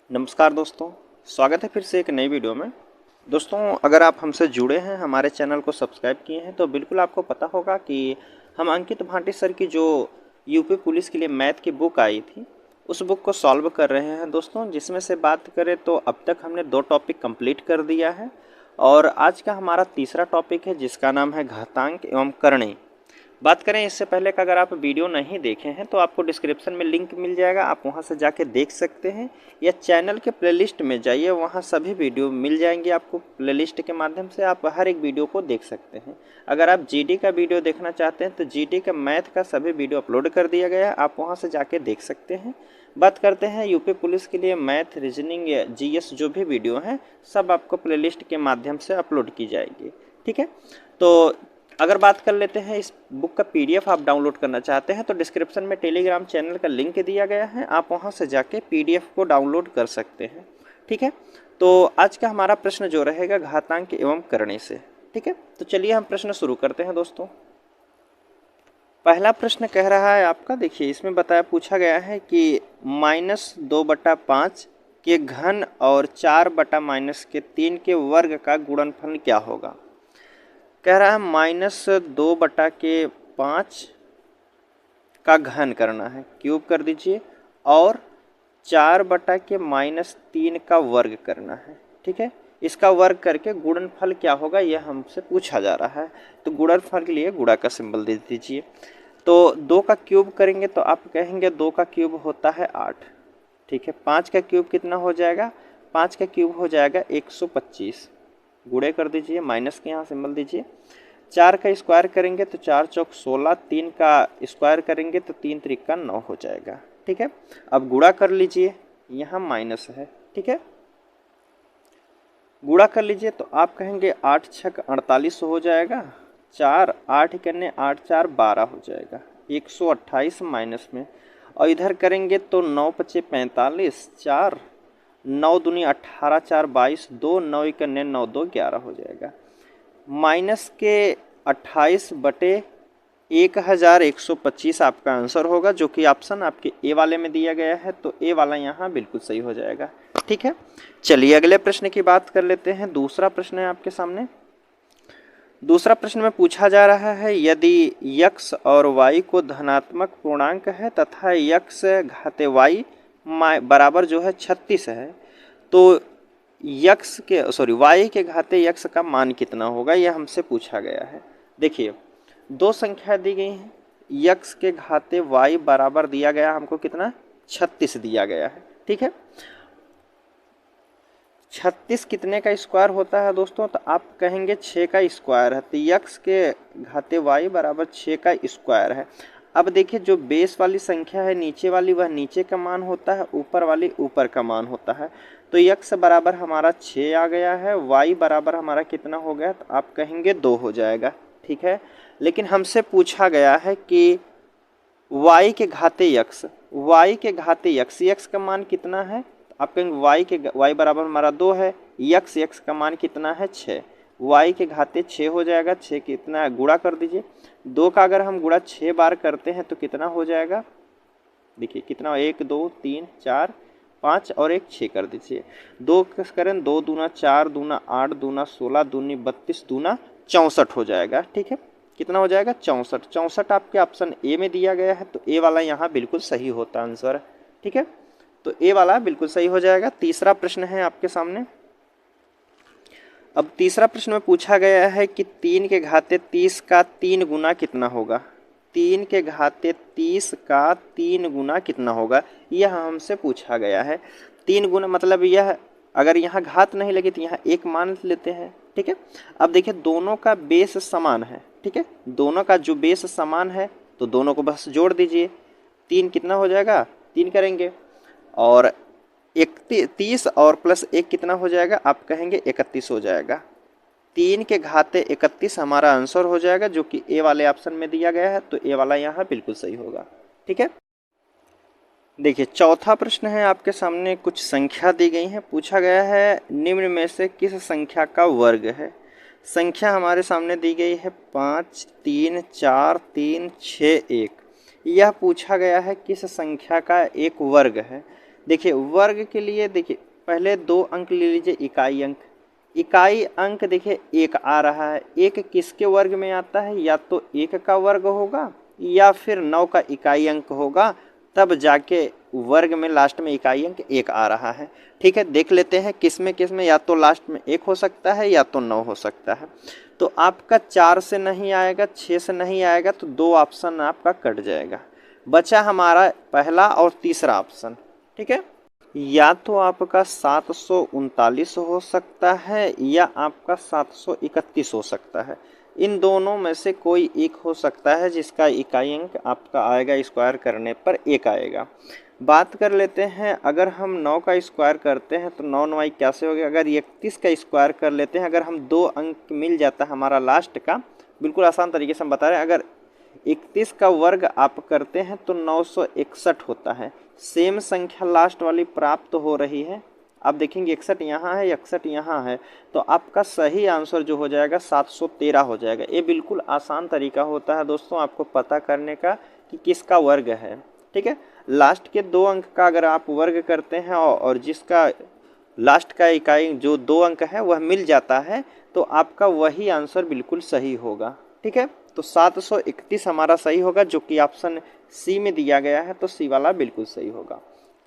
नमस्कार दोस्तों, स्वागत है फिर से एक नई वीडियो में। दोस्तों, अगर आप हमसे जुड़े हैं, हमारे चैनल को सब्सक्राइब किए हैं तो बिल्कुल आपको पता होगा कि हम अंकित भाटी सर की जो यूपी पुलिस के लिए मैथ की बुक आई थी, उस बुक को सॉल्व कर रहे हैं दोस्तों। जिसमें से बात करें तो अब तक हमने 2 टॉपिक कंप्लीट कर दिया है और आज का हमारा तीसरा टॉपिक है जिसका नाम है घातांक एवं करणीय। बात करें इससे पहले का, अगर आप वीडियो नहीं देखे हैं तो आपको डिस्क्रिप्शन में लिंक मिल जाएगा, आप वहां से जाके देख सकते हैं, या चैनल के प्लेलिस्ट में जाइए, वहां सभी वीडियो मिल जाएंगे आपको। प्लेलिस्ट के माध्यम से आप हर एक वीडियो को देख सकते हैं। अगर आप जीडी का वीडियो देखना चाहते हैं तो जीडी का मैथ का सभी वीडियो अपलोड कर दिया गया है, आप वहाँ से जाके देख सकते हैं। बात करते हैं यूपी पुलिस के लिए मैथ, रीजनिंग या जीएस जो भी वीडियो हैं, सब आपको प्लेलिस्ट के माध्यम से अपलोड की जाएगी। ठीक है, तो अगर बात कर लेते हैं इस बुक का पीडीएफ आप डाउनलोड करना चाहते हैं तो डिस्क्रिप्शन में टेलीग्राम चैनल का लिंक दिया गया है, आप वहां से जाके पीडीएफ को डाउनलोड कर सकते हैं। ठीक है, तो आज का हमारा प्रश्न जो रहेगा घातांक एवं करणीय से। ठीक है, तो चलिए हम प्रश्न शुरू करते हैं दोस्तों। पहला प्रश्न कह रहा है आपका, देखिए इसमें पूछा गया है कि -2/5 के घन और 4/-3 के वर्ग का गुणनफल क्या होगा। कह रहा है -2/5 का घन करना है, क्यूब कर दीजिए, और 4/-3 का वर्ग करना है। ठीक है, इसका वर्ग करके गुणनफल क्या होगा यह हमसे पूछा जा रहा है। तो गुणनफल के लिए गुणा का सिंबल दे दीजिए। तो 2 का क्यूब करेंगे तो आप कहेंगे 2 का क्यूब होता है 8। ठीक है, 5 का क्यूब कितना हो जाएगा, 5 का क्यूब हो जाएगा 125। गुणे कर दीजिए, माइनस के यहाँ सिंबल दीजिए। 4 का स्क्वायर करेंगे तो 4 चौक 16, 3 का स्क्वायर करेंगे तो 3 त्रिका 9 हो जाएगा। ठीक है, अब गुणा कर लीजिए, यहाँ माइनस है। ठीक है, गुणा कर लीजिए तो आप कहेंगे 8 छक 48 हो जाएगा, 4 8 करने 8 4 12 हो जाएगा, 128 माइनस में। और इधर करेंगे तो 9 पचे 45, 4 9 दूनी 18, 4 22, 2 9 करने 9 2 11 हो जाएगा। माइनस के 28/1125 आपका आंसर होगा, जो कि ऑप्शन आपके ए वाले में दिया गया है। तो ए वाला यहाँ बिल्कुल सही हो जाएगा। ठीक है, चलिए अगले प्रश्न की बात कर लेते हैं। दूसरा प्रश्न है आपके सामने। दूसरा प्रश्न में पूछा जा रहा है, यदि x और y को धनात्मक पूर्णांक है तथा x घाते y बराबर जो है 36 है, तो y के घाते x का मान कितना होगा, यह हमसे पूछा गया है। देखिए, 2 संख्या दी गई हैं, x के घाते y बराबर दिया गया हमको कितना, 36 दिया गया है। ठीक है, 36 कितने का स्क्वायर होता है दोस्तों, तो आप कहेंगे 6 का स्क्वायर है। तो x के घाते y बराबर 6 का स्क्वायर है। अब देखिए, जो बेस वाली संख्या है नीचे वाली, वह नीचे का मान होता है, ऊपर वाली ऊपर का मान होता है। तो x बराबर हमारा 6 आ गया है, y बराबर हमारा कितना हो गया, तो आप कहेंगे 2 हो जाएगा। ठीक है, लेकिन हमसे पूछा गया है कि y के घाते x, x का मान कितना है, आप कहेंगे y बराबर हमारा 2 है, x का मान कितना है 6, y के घाते 6 हो जाएगा। 6 कितना गुणा कर दीजिए, 2 का अगर हम गुणा 6 बार करते हैं तो कितना हो जाएगा, देखिए कितना, 1 2 3 4 5 और 1 6 कर दीजिए। 2 करें, 2 दूना 4 दूना 8 दूना 16 दूनी 32 दूना 64 हो जाएगा। ठीक है, कितना हो जाएगा, 64। 64 आपके ऑप्शन ए में दिया गया है, तो ए वाला यहाँ बिल्कुल सही होता आंसर। ठीक है, तो ए वाला बिल्कुल सही हो जाएगा। तीसरा प्रश्न है आपके सामने। अब तीसरा प्रश्न में पूछा गया है कि 3 के घाते 30 का 3 गुना कितना होगा। 3 के घाते 30 का 3 गुना कितना होगा, यह हमसे पूछा गया है। 3 गुना मतलब यह, अगर यहाँ घात नहीं लगी तो यहाँ 1 मान लेते हैं। ठीक है, अब देखिए दोनों का बेस समान है। ठीक है, दोनों का जो बेस समान है तो दोनों को बस जोड़ दीजिए। 3 कितना हो जाएगा, 3 करेंगे, और 30 और प्लस 1 कितना हो जाएगा, आप कहेंगे 31 हो जाएगा। 3 के घाते 31 हमारा आंसर हो जाएगा, जो कि ए वाले ऑप्शन में दिया गया है। तो ए वाला यहाँ बिल्कुल सही होगा। ठीक है, देखिए चौथा प्रश्न है आपके सामने। कुछ संख्या दी गई है, पूछा गया है निम्न में से किस संख्या का वर्ग है। संख्या हमारे सामने दी गई है 5 3 4 3 6 1। यह पूछा गया है किस संख्या का एक वर्ग है। देखिए वर्ग के लिए देखिए पहले 2 अंक ले लीजिए इकाई अंक। इकाई अंक देखिए 1 आ रहा है, 1 किसके वर्ग में आता है, या तो 1 का वर्ग होगा या फिर 9 का इकाई अंक होगा, तब जाके वर्ग में लास्ट में इकाई अंक 1 आ रहा है। ठीक है, देख लेते हैं किस में या तो लास्ट में 1 हो सकता है या तो 9 हो सकता है। तो आपका 4 से नहीं आएगा, 6 से नहीं आएगा, तो 2 ऑप्शन आपका कट जाएगा। बचा हमारा पहला और तीसरा ऑप्शन। ठीक है, या तो आपका 739 हो सकता है या आपका 731 हो सकता है। इन दोनों में से कोई एक हो सकता है जिसका इकाई अंक आपका आएगा स्क्वायर करने पर 1 आएगा। बात कर लेते हैं, अगर हम 9 का स्क्वायर करते हैं तो 9 9 कैसे हो गया। अगर 31 का स्क्वायर कर लेते हैं, अगर हम 2 अंक मिल जाता है हमारा लास्ट का, बिल्कुल आसान तरीके से हम बता रहे हैं, अगर 31 का वर्ग आप करते हैं तो 961 होता है। सेम संख्या लास्ट वाली प्राप्त हो रही है। आप देखेंगे 61 यहाँ है, 61 यहाँ है, तो आपका सही आंसर जो हो जाएगा 713 हो जाएगा। ये बिल्कुल आसान तरीका होता है दोस्तों आपको पता करने का कि किसका वर्ग है। ठीक है, लास्ट के 2 अंक का अगर आप वर्ग करते हैं और जिसका लास्ट का इकाई जो 2 अंक है वह मिल जाता है, तो आपका वही आंसर बिल्कुल सही होगा। ठीक है, तो 731 हमारा सही होगा, जो कि ऑप्शन सी में दिया गया है, तो सी वाला बिल्कुल सही होगा।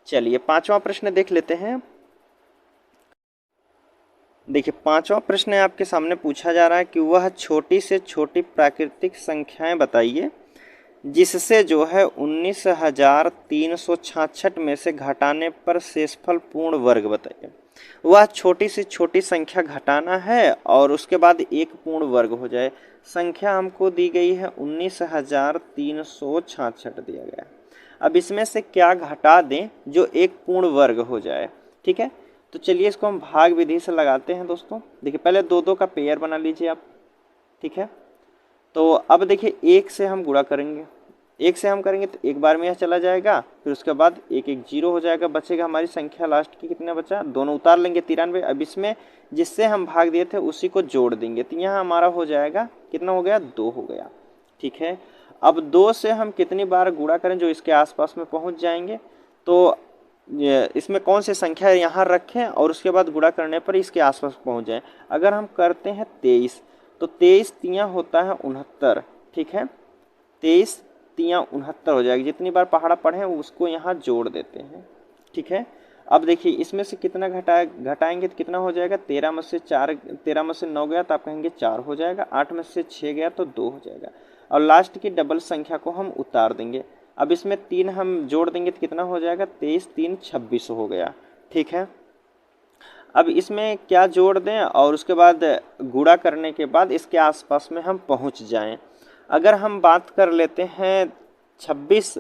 चलिए 5वां प्रश्न देख लेते हैं। देखिए 5वां प्रश्न आपके सामने पूछा जा रहा है कि वह छोटी से छोटी प्राकृतिक संख्याएं बताइए जिससे जो है 19,366 में से घटाने पर शेषफल पूर्ण वर्ग बताइए। वह छोटी से छोटी संख्या घटाना है और उसके बाद एक पूर्ण वर्ग हो जाए। संख्या हमको दी गई है 19,366 दिया गया है। अब इसमें से क्या घटा दें जो एक पूर्ण वर्ग हो जाए। ठीक है, तो चलिए इसको हम भाग विधि से लगाते हैं दोस्तों। देखिए पहले 2 का पेयर बना लीजिए आप। ठीक है, तो अब देखिए 1 से हम गुणा करेंगे, 1 से हम करेंगे तो एक बार में यह चला जाएगा, फिर उसके बाद 1 1 0 हो जाएगा, बचेगा हमारी संख्या लास्ट की कितना बचा, दोनों उतार लेंगे 93। अब इसमें जिससे हम भाग दिए थे उसी को जोड़ देंगे, तो यहाँ हमारा हो जाएगा कितना हो गया, 2 हो गया। ठीक है, अब 2 से हम कितनी बार गुणा करें जो इसके आसपास में पहुँच जाएंगे, तो इसमें कौन सी संख्या यहाँ रखें और उसके बाद गुणा करने पर इसके आसपास पहुँच जाए। अगर हम करते हैं 23, तो 23 तियाँ होता है 69। ठीक है, 23 तियाँ 69 हो जाएगी। जितनी बार पहाड़ा पढ़ें उसको यहाँ जोड़ देते हैं। ठीक है, अब देखिए इसमें से कितना घटाएंगे तो कितना हो जाएगा, 13 में से 9 गया तो आप कहेंगे 4 हो जाएगा, 8 में से 6 गया तो 2 हो जाएगा, और लास्ट की डबल संख्या को हम उतार देंगे। अब इसमें 3 हम जोड़ देंगे तो कितना हो जाएगा, 23 3 26 हो गया। ठीक है, अब इसमें क्या जोड़ दें और उसके बाद गुणा करने के बाद इसके आसपास में हम पहुंच जाएं। अगर हम बात कर लेते हैं 26,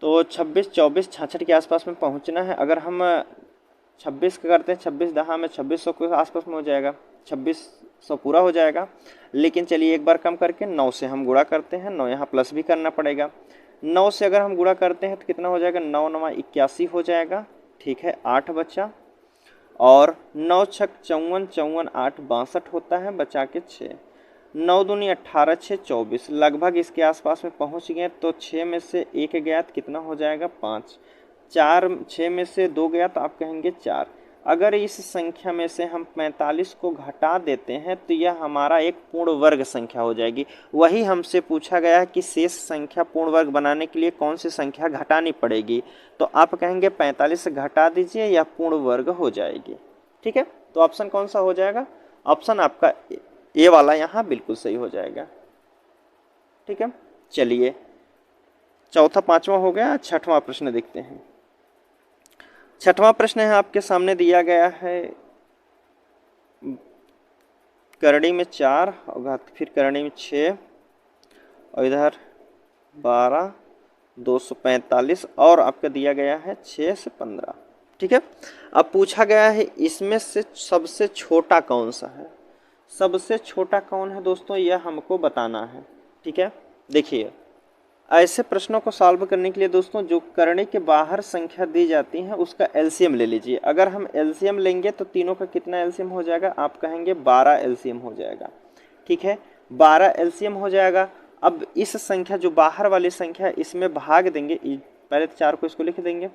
तो 26 24 66 के आसपास में पहुंचना है। अगर हम 26 का करते हैं, 26 दहा में 2600 के आसपास में हो जाएगा, 2600 पूरा हो जाएगा। लेकिन चलिए एक बार कम करके 9 से हम गुणा करते हैं, 9 यहाँ प्लस भी करना पड़ेगा। 9 से अगर हम गुणा करते हैं तो कितना हो जाएगा, 9 9 81 हो जाएगा। ठीक है, 8 बचा, और 9 छक 54, 54 8 62 होता है, बचा के 6, 9 दूनी 18 6 24, लगभग इसके आसपास में पहुंच गए। तो 6 में से 1 गया तो कितना हो जाएगा, 5, 4 6 में से 2 गया तो आप कहेंगे 4। अगर इस संख्या में से हम 45 को घटा देते हैं तो यह हमारा एक पूर्ण वर्ग संख्या हो जाएगी। वही हमसे पूछा गया है कि शेष संख्या पूर्ण वर्ग बनाने के लिए कौन सी संख्या घटानी पड़ेगी, तो आप कहेंगे 45 से घटा दीजिए, यह पूर्ण वर्ग हो जाएगी। ठीक है, तो ऑप्शन कौन सा हो जाएगा, ऑप्शन आपका ए वाला यहाँ बिल्कुल सही हो जाएगा। ठीक है, चलिए चौथा 5वां हो गया। 6वां प्रश्न देखते हैं। 6वां प्रश्न है आपके सामने दिया गया है, करणी में 4 और फिर करणी में 6 और इधर 12 245 और आपका दिया गया है 6 से 15। ठीक है, अब पूछा गया है इसमें से सबसे छोटा कौन सा है। सबसे छोटा कौन है दोस्तों, यह हमको बताना है। ठीक है, देखिए ऐसे प्रश्नों को सॉल्व करने के लिए दोस्तों जो करणी के बाहर संख्या दी जाती है उसका एलसीएम ले लीजिए। अगर हम एलसीएम लेंगे तो तीनों का कितना एलसीएम हो जाएगा, आप कहेंगे 12 एलसीएम हो जाएगा। ठीक है, 12 एलसीएम हो जाएगा। अब इस संख्या जो बाहर वाली संख्या इसमें भाग देंगे, पहले तो 4 को इसको लिख देंगे,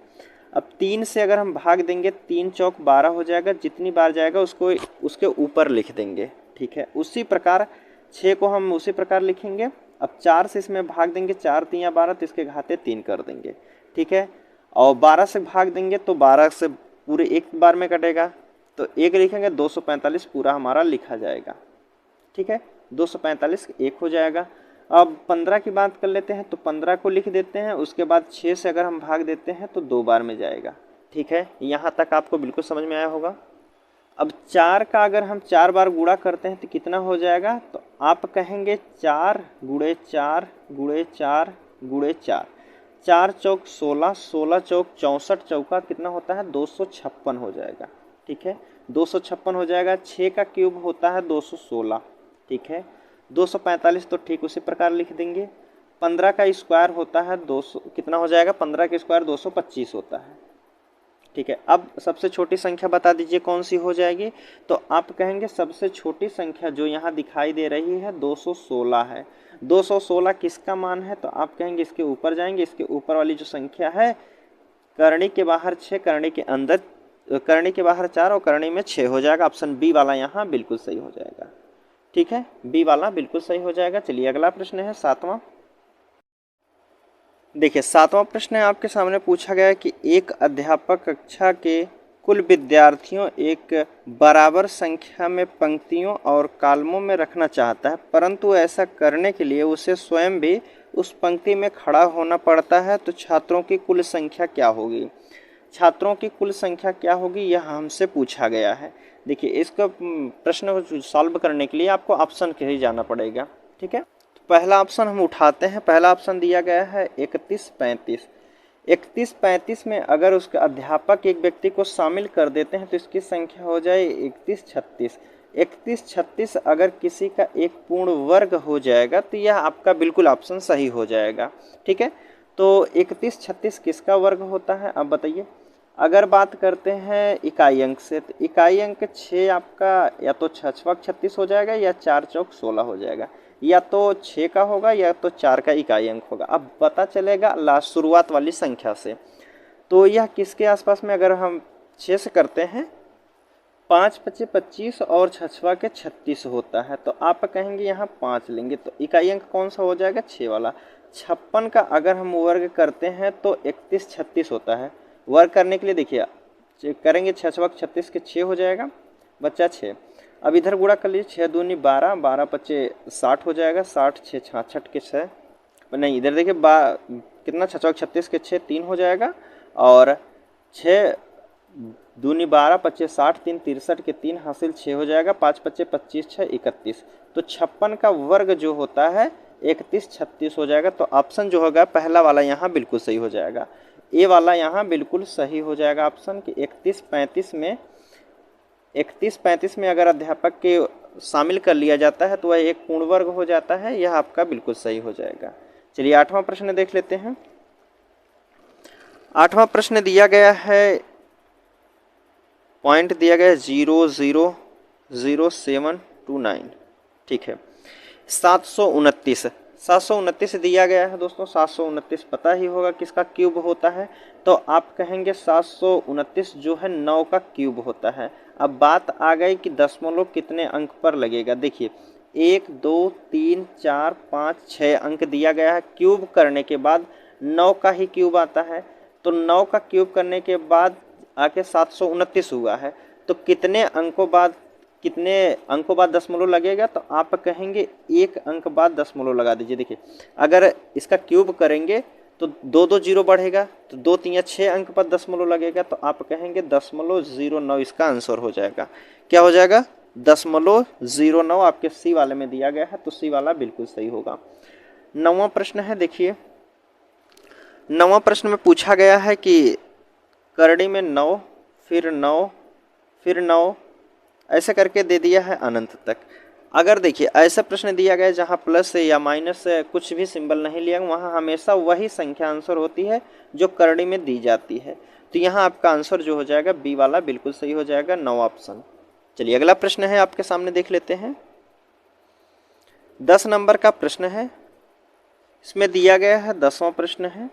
अब 3 से अगर हम भाग देंगे, 3 चौक 12 हो जाएगा, जितनी बार जाएगा उसको उसके ऊपर लिख देंगे। ठीक है, उसी प्रकार 6 को हम उसी प्रकार लिखेंगे। अब 4 से इसमें भाग देंगे, 4 3 12, तो इसके घाते 3 कर देंगे। ठीक है, और 12 से भाग देंगे तो 12 से पूरे एक बार में कटेगा, तो 1 लिखेंगे, 245 पूरा हमारा लिखा जाएगा। ठीक है, 245 1 हो जाएगा। अब 15 की बात कर लेते हैं, तो 15 को लिख देते हैं, उसके बाद 6 से अगर हम भाग देते हैं तो 2 बार में जाएगा। ठीक है, यहाँ तक आपको बिल्कुल समझ में आया होगा। अब 4 का अगर हम 4 बार गुणा करते हैं तो कितना हो जाएगा, तो आप कहेंगे 4 गुणे 4 गुणे 4 गुणे 4, 4 चौक 16, 16 चौक 64, चौका कितना होता है 256 हो जाएगा। ठीक है, 256 हो जाएगा। 6 का क्यूब होता है 216। ठीक है, 245 तो ठीक उसी प्रकार लिख देंगे। 15 का स्क्वायर होता है 200, कितना हो जाएगा, 15 का स्क्वायर 225 होता है। ठीक है, अब सबसे छोटी संख्या बता दीजिए कौन सी हो जाएगी, तो आप कहेंगे सबसे छोटी संख्या जो यहाँ दिखाई दे रही है 216 है। 216 किसका मान है, तो आप कहेंगे इसके ऊपर जाएंगे, इसके ऊपर वाली जो संख्या है, करणी के बाहर 6, करणी के अंदर, करणी के बाहर 4 और करणी में 6 हो जाएगा। ऑप्शन बी वाला यहाँ बिल्कुल सही हो जाएगा। ठीक है, बी वाला बिल्कुल सही हो जाएगा। चलिए अगला प्रश्न है 7वां। देखिए 7वां प्रश्न है आपके सामने पूछा गया है कि एक अध्यापक कक्षा के कुल विद्यार्थियों एक बराबर संख्या में पंक्तियों और कॉलमों में रखना चाहता है, परंतु ऐसा करने के लिए उसे स्वयं भी उस पंक्ति में खड़ा होना पड़ता है, तो छात्रों की कुल संख्या क्या होगी। छात्रों की कुल संख्या क्या होगी, यह हमसे पूछा गया है। देखिए इसका प्रश्न को सॉल्व करने के लिए आपको ऑप्शन के ही जाना पड़ेगा। ठीक है, तो पहला ऑप्शन हम उठाते हैं। पहला ऑप्शन दिया गया है 31 35। 31 35 में अगर उसका अध्यापक एक व्यक्ति को शामिल कर देते हैं तो इसकी संख्या हो जाए 31 36। 31 36 अगर किसी का एक पूर्ण वर्ग हो जाएगा तो यह आपका बिल्कुल ऑप्शन सही हो जाएगा। ठीक है, तो 31 36 किसका वर्ग होता है, आप बताइए। अगर बात करते हैं इकाई अंक से, तो इकाई अंक 6 आपका या तो 6 छक 36 हो जाएगा या 4 चौक 16 हो जाएगा, या तो 6 का होगा या तो 4 का इकाई अंक होगा। अब पता चलेगा लास्ट शुरुआत वाली संख्या से, तो यह किसके आसपास में, अगर हम 6 से करते हैं, 5 पच्चे 25 और 6 के 36 होता है, तो आप कहेंगे यहाँ 5 लेंगे, तो इकाई अंक कौन सा हो जाएगा, 6 वाला। 56 का अगर हम वर्ग करते हैं तो 31 36 होता है। वर्ग करने के लिए देखिए करेंगे 6 छक 36 के 6 हो जाएगा, बच्चा 6। अब इधर गुणा कर लीजिए, 6 दूनी 12, 12 पच्चे 60 हो जाएगा, 60 6 66 के 6, नहीं इधर देखिए कितना 6 छक 36 के 6 3 हो जाएगा, और 6 दूनी 12 पच्चे 60, 3 63 के 3 हासिल 6 हो जाएगा, 5 पच्चे 25 6 31। तो 56 का वर्ग जो होता है 31 36 हो जाएगा। तो ऑप्शन जो होगा पहला वाला यहाँ बिल्कुल सही हो जाएगा, ए वाला यहाँ बिल्कुल सही हो जाएगा ऑप्शन कि 31 35 में अगर अध्यापक के शामिल कर लिया जाता है तो वह एक पूर्ण वर्ग हो जाता है, यह आपका बिल्कुल सही हो जाएगा। चलिए 8वां प्रश्न देख लेते हैं। 8वां प्रश्न दिया गया है, पॉइंट दिया गया है 0.00729। ठीक है, 729 दिया गया है दोस्तों। 729 पता ही होगा किसका क्यूब होता है, तो आप कहेंगे 729 जो है 9 का क्यूब होता है। अब बात आ गई कि दशमलव कितने अंक पर लगेगा। देखिए 1 2 3 4 5 6 अंक दिया गया है, क्यूब करने के बाद 9 का ही क्यूब आता है, तो 9 का क्यूब करने के बाद आके 729 हुआ है, तो कितने अंकों बाद दशमलव लगेगा, तो आप कहेंगे 1 अंक बाद दशमलव लगा दीजिए। देखिए अगर इसका क्यूब करेंगे तो 2 2 जीरो बढ़ेगा, तो 2 3 6 अंक पर दशमलव लगेगा, तो आप कहेंगे 0.09 इसका आंसर हो जाएगा। क्या हो जाएगा, 0.09 आपके सी वाले में दिया गया है, तो सी वाला बिल्कुल सही होगा। 9वां प्रश्न है, देखिए 9वां प्रश्न में पूछा गया है कि करड़ी में 9 फिर 9 फिर 9 ऐसे करके दे दिया है अनंत तक। अगर देखिए ऐसा प्रश्न दिया गया जहाँ प्लस से या माइनस से कुछ भी सिंबल नहीं लिया, वहाँ हमेशा वही संख्या आंसर होती है जो करड़ी में दी जाती है, तो यहाँ आपका आंसर जो हो जाएगा बी वाला बिल्कुल सही हो जाएगा, 9 ऑप्शन। चलिए अगला प्रश्न है आपके सामने, देख लेते हैं। 10 नंबर का प्रश्न है, इसमें दिया गया है 10वां प्रश्न है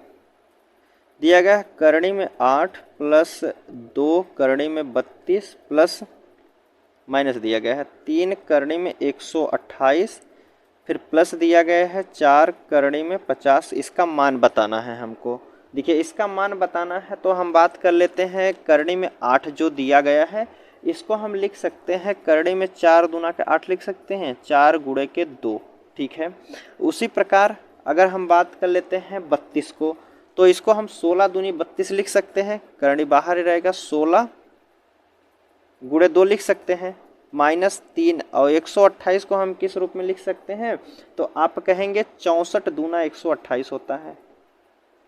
दिया गया है करणी में 8 प्लस 2 करणी में 32 प्लस माइनस दिया गया है 3 करणी में 128, फिर प्लस दिया गया है 4 करणी में 50। इसका मान बताना है हमको। देखिए इसका मान बताना है तो हम बात कर लेते हैं करणी में 8 जो दिया गया है, इसको हम लिख सकते हैं करणी में 4 दूना के 8 लिख सकते हैं, 4 गुणे के 2। ठीक है, उसी प्रकार अगर हम बात कर लेते हैं 32 को, तो इसको हम 16 दूनी 32 लिख सकते हैं, करणी बाहर ही रहेगा, 16 गुणे 2 लिख सकते हैं, -3। और 128 को हम किस रूप में लिख सकते हैं, तो आप कहेंगे 64 दूना 128 होता है,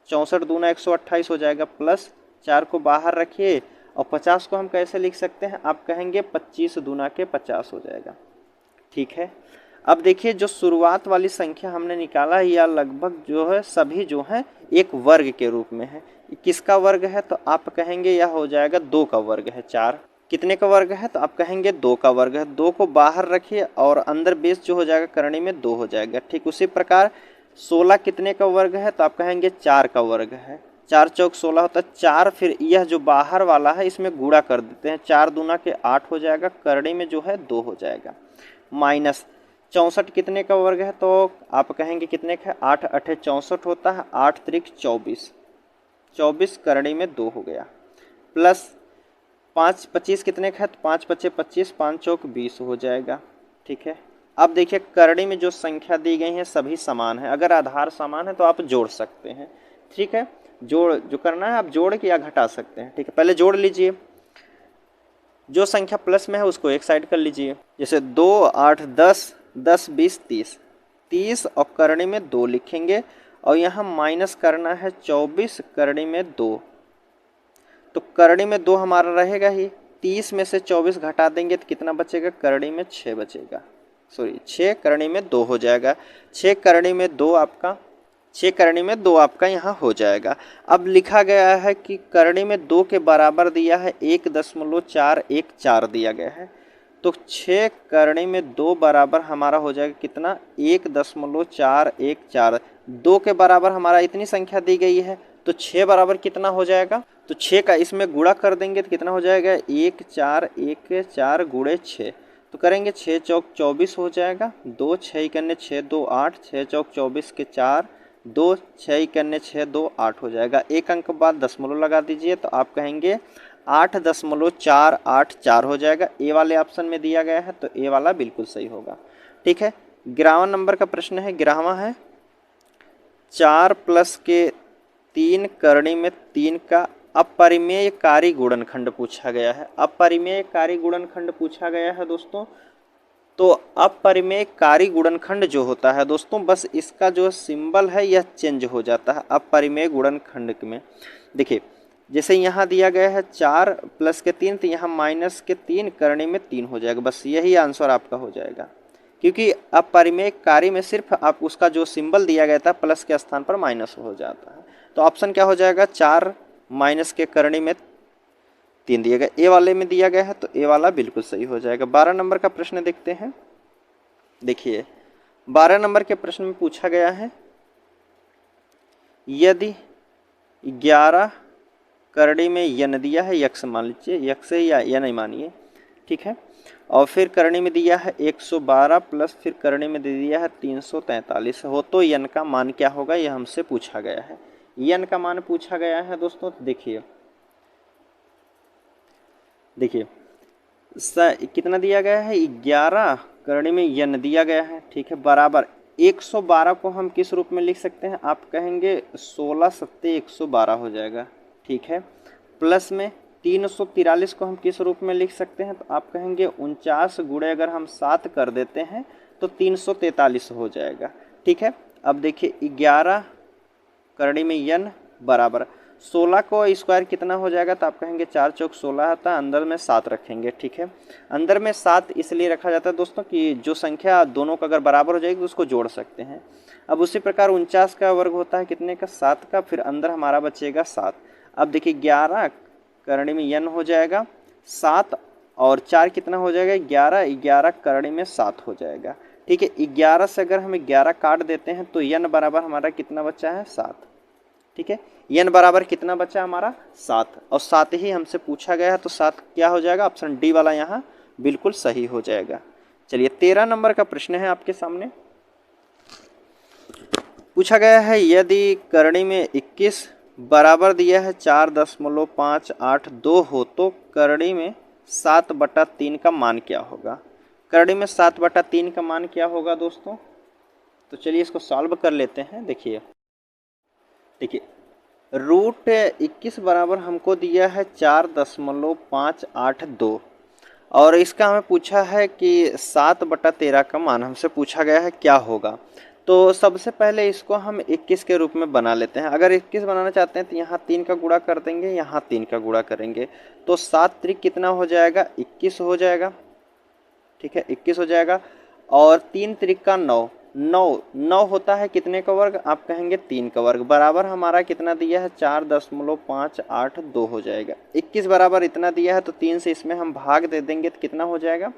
64 दूना 128 हो जाएगा, प्लस 4 को बाहर रखिए। और 50 को हम कैसे लिख सकते हैं, आप कहेंगे 25 दूना के 50 हो जाएगा। ठीक है, अब देखिए जो शुरुआत वाली संख्या हमने निकाला है या लगभग जो है सभी जो है एक वर्ग के रूप में है। किसका वर्ग है, तो आप कहेंगे यह हो जाएगा 2 का वर्ग है। 4 कितने का वर्ग है, तो आप कहेंगे 2 का वर्ग है। 2 को बाहर रखिए और अंदर बेस जो हो जाएगा करणी में 2 हो जाएगा। ठीक उसी प्रकार 16 कितने का वर्ग है, तो आप कहेंगे 4 का वर्ग है। 4 चौक 16 होता है 4, फिर यह जो बाहर वाला है इसमें गुणा कर देते हैं, 4 दूना के 8 हो जाएगा, करणी में जो है 2 हो जाएगा। माइनस 64 कितने का वर्ग है, तो आप कहेंगे कितने का है, 8 8 64 होता है, 8 त्रिक 24, 24 करणी में 2 हो गया। प्लस 5 25 कितने का है, तो 5 5 25, 5 चौक 20 हो जाएगा। ठीक है, अब देखिए करणी में जो संख्या दी गई है सभी समान है, अगर आधार समान है तो आप जोड़ सकते हैं। ठीक है, जोड़ जो करना है आप जोड़ के या घटा सकते हैं। ठीक है, पहले जोड़ लीजिए, जो संख्या प्लस में है उसको एक साइड कर लीजिए, जैसे 2 8 10 10 20 30, 30 और करणी में 2 लिखेंगे, और यहाँ माइनस करना है 24 करणी में 2, तो करणी में 2 हमारा रहेगा ही, 30 में से 24 घटा देंगे तो कितना बचेगा, करणी में 6 बचेगा, सॉरी 6 करणी में 2 हो जाएगा। 6 करणी में 2 आपका 6 करणी में 2 आपका यहाँ हो जाएगा। अब लिखा गया है कि करणी में 2 के बराबर दिया है 1.414 दिया गया है, तो 6 करणी में 2 बराबर हमारा हो जाएगा कितना, 1.414। 2 के बराबर हमारा इतनी संख्या दी गई है, तो 6 बराबर कितना हो जाएगा, तो 6 का इसमें गुणा कर देंगे तो कितना हो जाएगा, 1 4 1 4 गुणे 6, तो करेंगे 6 चौक 24 हो जाएगा, 2 6 करने 6 2 8, 6 चौक 24 के 4, 2 6 करने 6 2 8 हो जाएगा। एक अंक बाद दशमलव लगा दीजिए, तो आप कहेंगे 8.484 हो जाएगा। ए वाले ऑप्शन में दिया गया है तो ए वाला बिल्कुल सही होगा। ठीक है, 11वां नंबर का प्रश्न है, 11वां है 4 प्लस के 3 करणी में 3 का अपरिमेयकारी गुणनखंड पूछा गया है। अपरिमेयकारी गुणनखंड पूछा गया है दोस्तों, तो अपरिमेयकारी गुणनखंड जो होता है दोस्तों, बस इसका जो सिंबल है यह चेंज हो जाता है अपरिमेय गुणनखंड में। देखिए जैसे यहाँ दिया गया है 4 प्लस के 3, तो यहाँ माइनस के 3 करणी में 3 हो जाएगा, बस यही आंसर आपका हो जाएगा, क्योंकि अपरिमेयकारी में सिर्फ आप उसका जो सिंबल दिया गया था प्लस के स्थान पर माइनस हो जाता है। तो ऑप्शन क्या हो जाएगा, 4 माइनस के करणी में 3 दिया गया, ए वाले में दिया गया है तो ए वाला बिल्कुल सही हो जाएगा। 12 नंबर का प्रश्न देखते हैं। देखिए 12 नंबर के प्रश्न में पूछा गया है, यदि 11 करणी में यन दिया है, यक्स मान लीजिए, यक्स है या यन नहीं मानिए, ठीक है, और फिर करणी में दिया है 112 प्लस फिर करणी में दे दिया है 343 हो, तो यन का मान क्या होगा, यह हमसे पूछा गया है। यन का मान पूछा गया है दोस्तों, देखिए कितना दिया गया है, 11 करणी में यन दिया गया है, ठीक है, बराबर 112 को हम किस रूप में लिख सकते हैं, आप कहेंगे 16 सत्ते 112 हो जाएगा, ठीक है, प्लस में 343 को हम किस रूप में लिख सकते हैं, तो आप कहेंगे 49 गुणे अगर हम 7 कर देते हैं तो 343 हो जाएगा। ठीक है, अब देखिए 11 करणी में यन बराबर 16 को स्क्वायर कितना हो जाएगा, तो आप कहेंगे 4 चौक 16 आता है, अंदर में 7 रखेंगे। ठीक है, अंदर में 7 इसलिए रखा जाता है दोस्तों कि जो संख्या दोनों का अगर बराबर हो जाएगी तो उसको जोड़ सकते हैं। अब उसी प्रकार 49 का वर्ग होता है कितने का, 7 का, फिर अंदर हमारा बचेगा 7। अब देखिए 11 करणी में यन हो जाएगा 7 और 4 कितना हो जाएगा 11, 11 करणी में 7 हो जाएगा। ठीक है, 11 से अगर हम 11 काट देते हैं तो यन बराबर हमारा कितना बचा है 7। ठीक है, n बराबर कितना बचा हमारा 7, और 7 ही हमसे पूछा गया है, तो 7 क्या हो जाएगा, ऑप्शन डी वाला यहाँ बिल्कुल सही हो जाएगा। चलिए 13 नंबर का प्रश्न है आपके सामने। पूछा गया है यदि करणी में 21 बराबर दिया है 4.582 हो तो करणी में 7/3 का मान क्या होगा। करणी में 7/3 का मान क्या होगा दोस्तों, तो चलिए इसको सॉल्व कर लेते हैं। देखिए रूट 21 बराबर हमको दिया है 4.582 और इसका हमें पूछा है कि 7/13 का मान हमसे पूछा गया है क्या होगा। तो सबसे पहले इसको हम 21 के रूप में बना लेते हैं। अगर 21 बनाना चाहते हैं तो यहाँ 3 का गुणा कर देंगे, यहाँ 3 का गुणा करेंगे, तो 7 त्रिक कितना हो जाएगा, 21 हो जाएगा। ठीक है, 21 हो जाएगा। और 3 त्रिक का 9, 9 होता है कितने का वर्ग, आप कहेंगे 3 का वर्ग, बराबर हमारा कितना दिया है 4.582 हो जाएगा। 21 बराबर इतना दिया है तो 3 से इसमें हम भाग दे देंगे तो कितना हो जाएगा,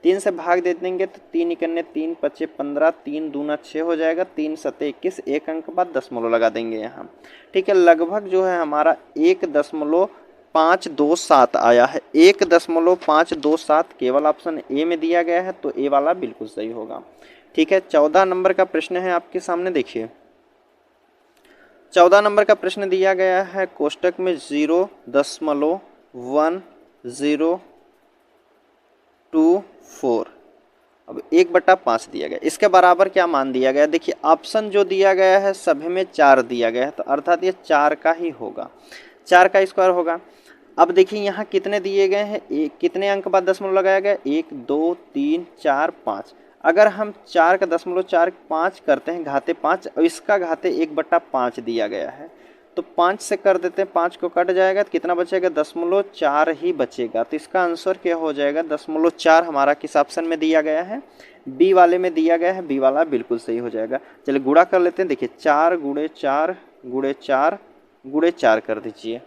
3 से भाग दे देंगे तो 3 इकन्ने 3 पच्चे 15, 3 दूना 6 हो जाएगा, 3 सत्ते 21, एक अंक बाद दशमलव लगा देंगे यहाँ। ठीक है, लगभग जो है हमारा 1.527 आया है, 1.527 केवल ऑप्शन ए में दिया गया है, तो ए वाला बिल्कुल सही होगा। ठीक है, 14 नंबर का प्रश्न है आपके सामने। देखिए 14 नंबर का प्रश्न दिया गया है कोष्टक में 0.1024, अब 1/5 दिया गया, इसके बराबर क्या मान दिया गया। देखिए ऑप्शन जो दिया गया है सभी में 4 दिया गया है, तो अर्थात ये 4 का ही होगा, 4 का स्क्वायर होगा। अब देखिए यहाँ कितने दिए गए हैं, कितने अंक बाद दशमलव लगाया गया, 1 2 3 4 5। अगर हम 4 का 0.45 करते हैं घाते 5 और इसका घाते 1/5 दिया गया है, तो 5 से कर देते हैं, 5 को कट जाएगा तो कितना बचेगा, 0.4 ही बचेगा। तो इसका आंसर क्या हो जाएगा, 0.4 हमारा किस ऑप्शन में दिया गया है, बी वाले में दिया गया है, बी वाला बिल्कुल सही हो जाएगा। चलिए गुणा कर लेते हैं। देखिए 4 गुणे 4 गुणे 4 गुणे 4 कर दीजिए,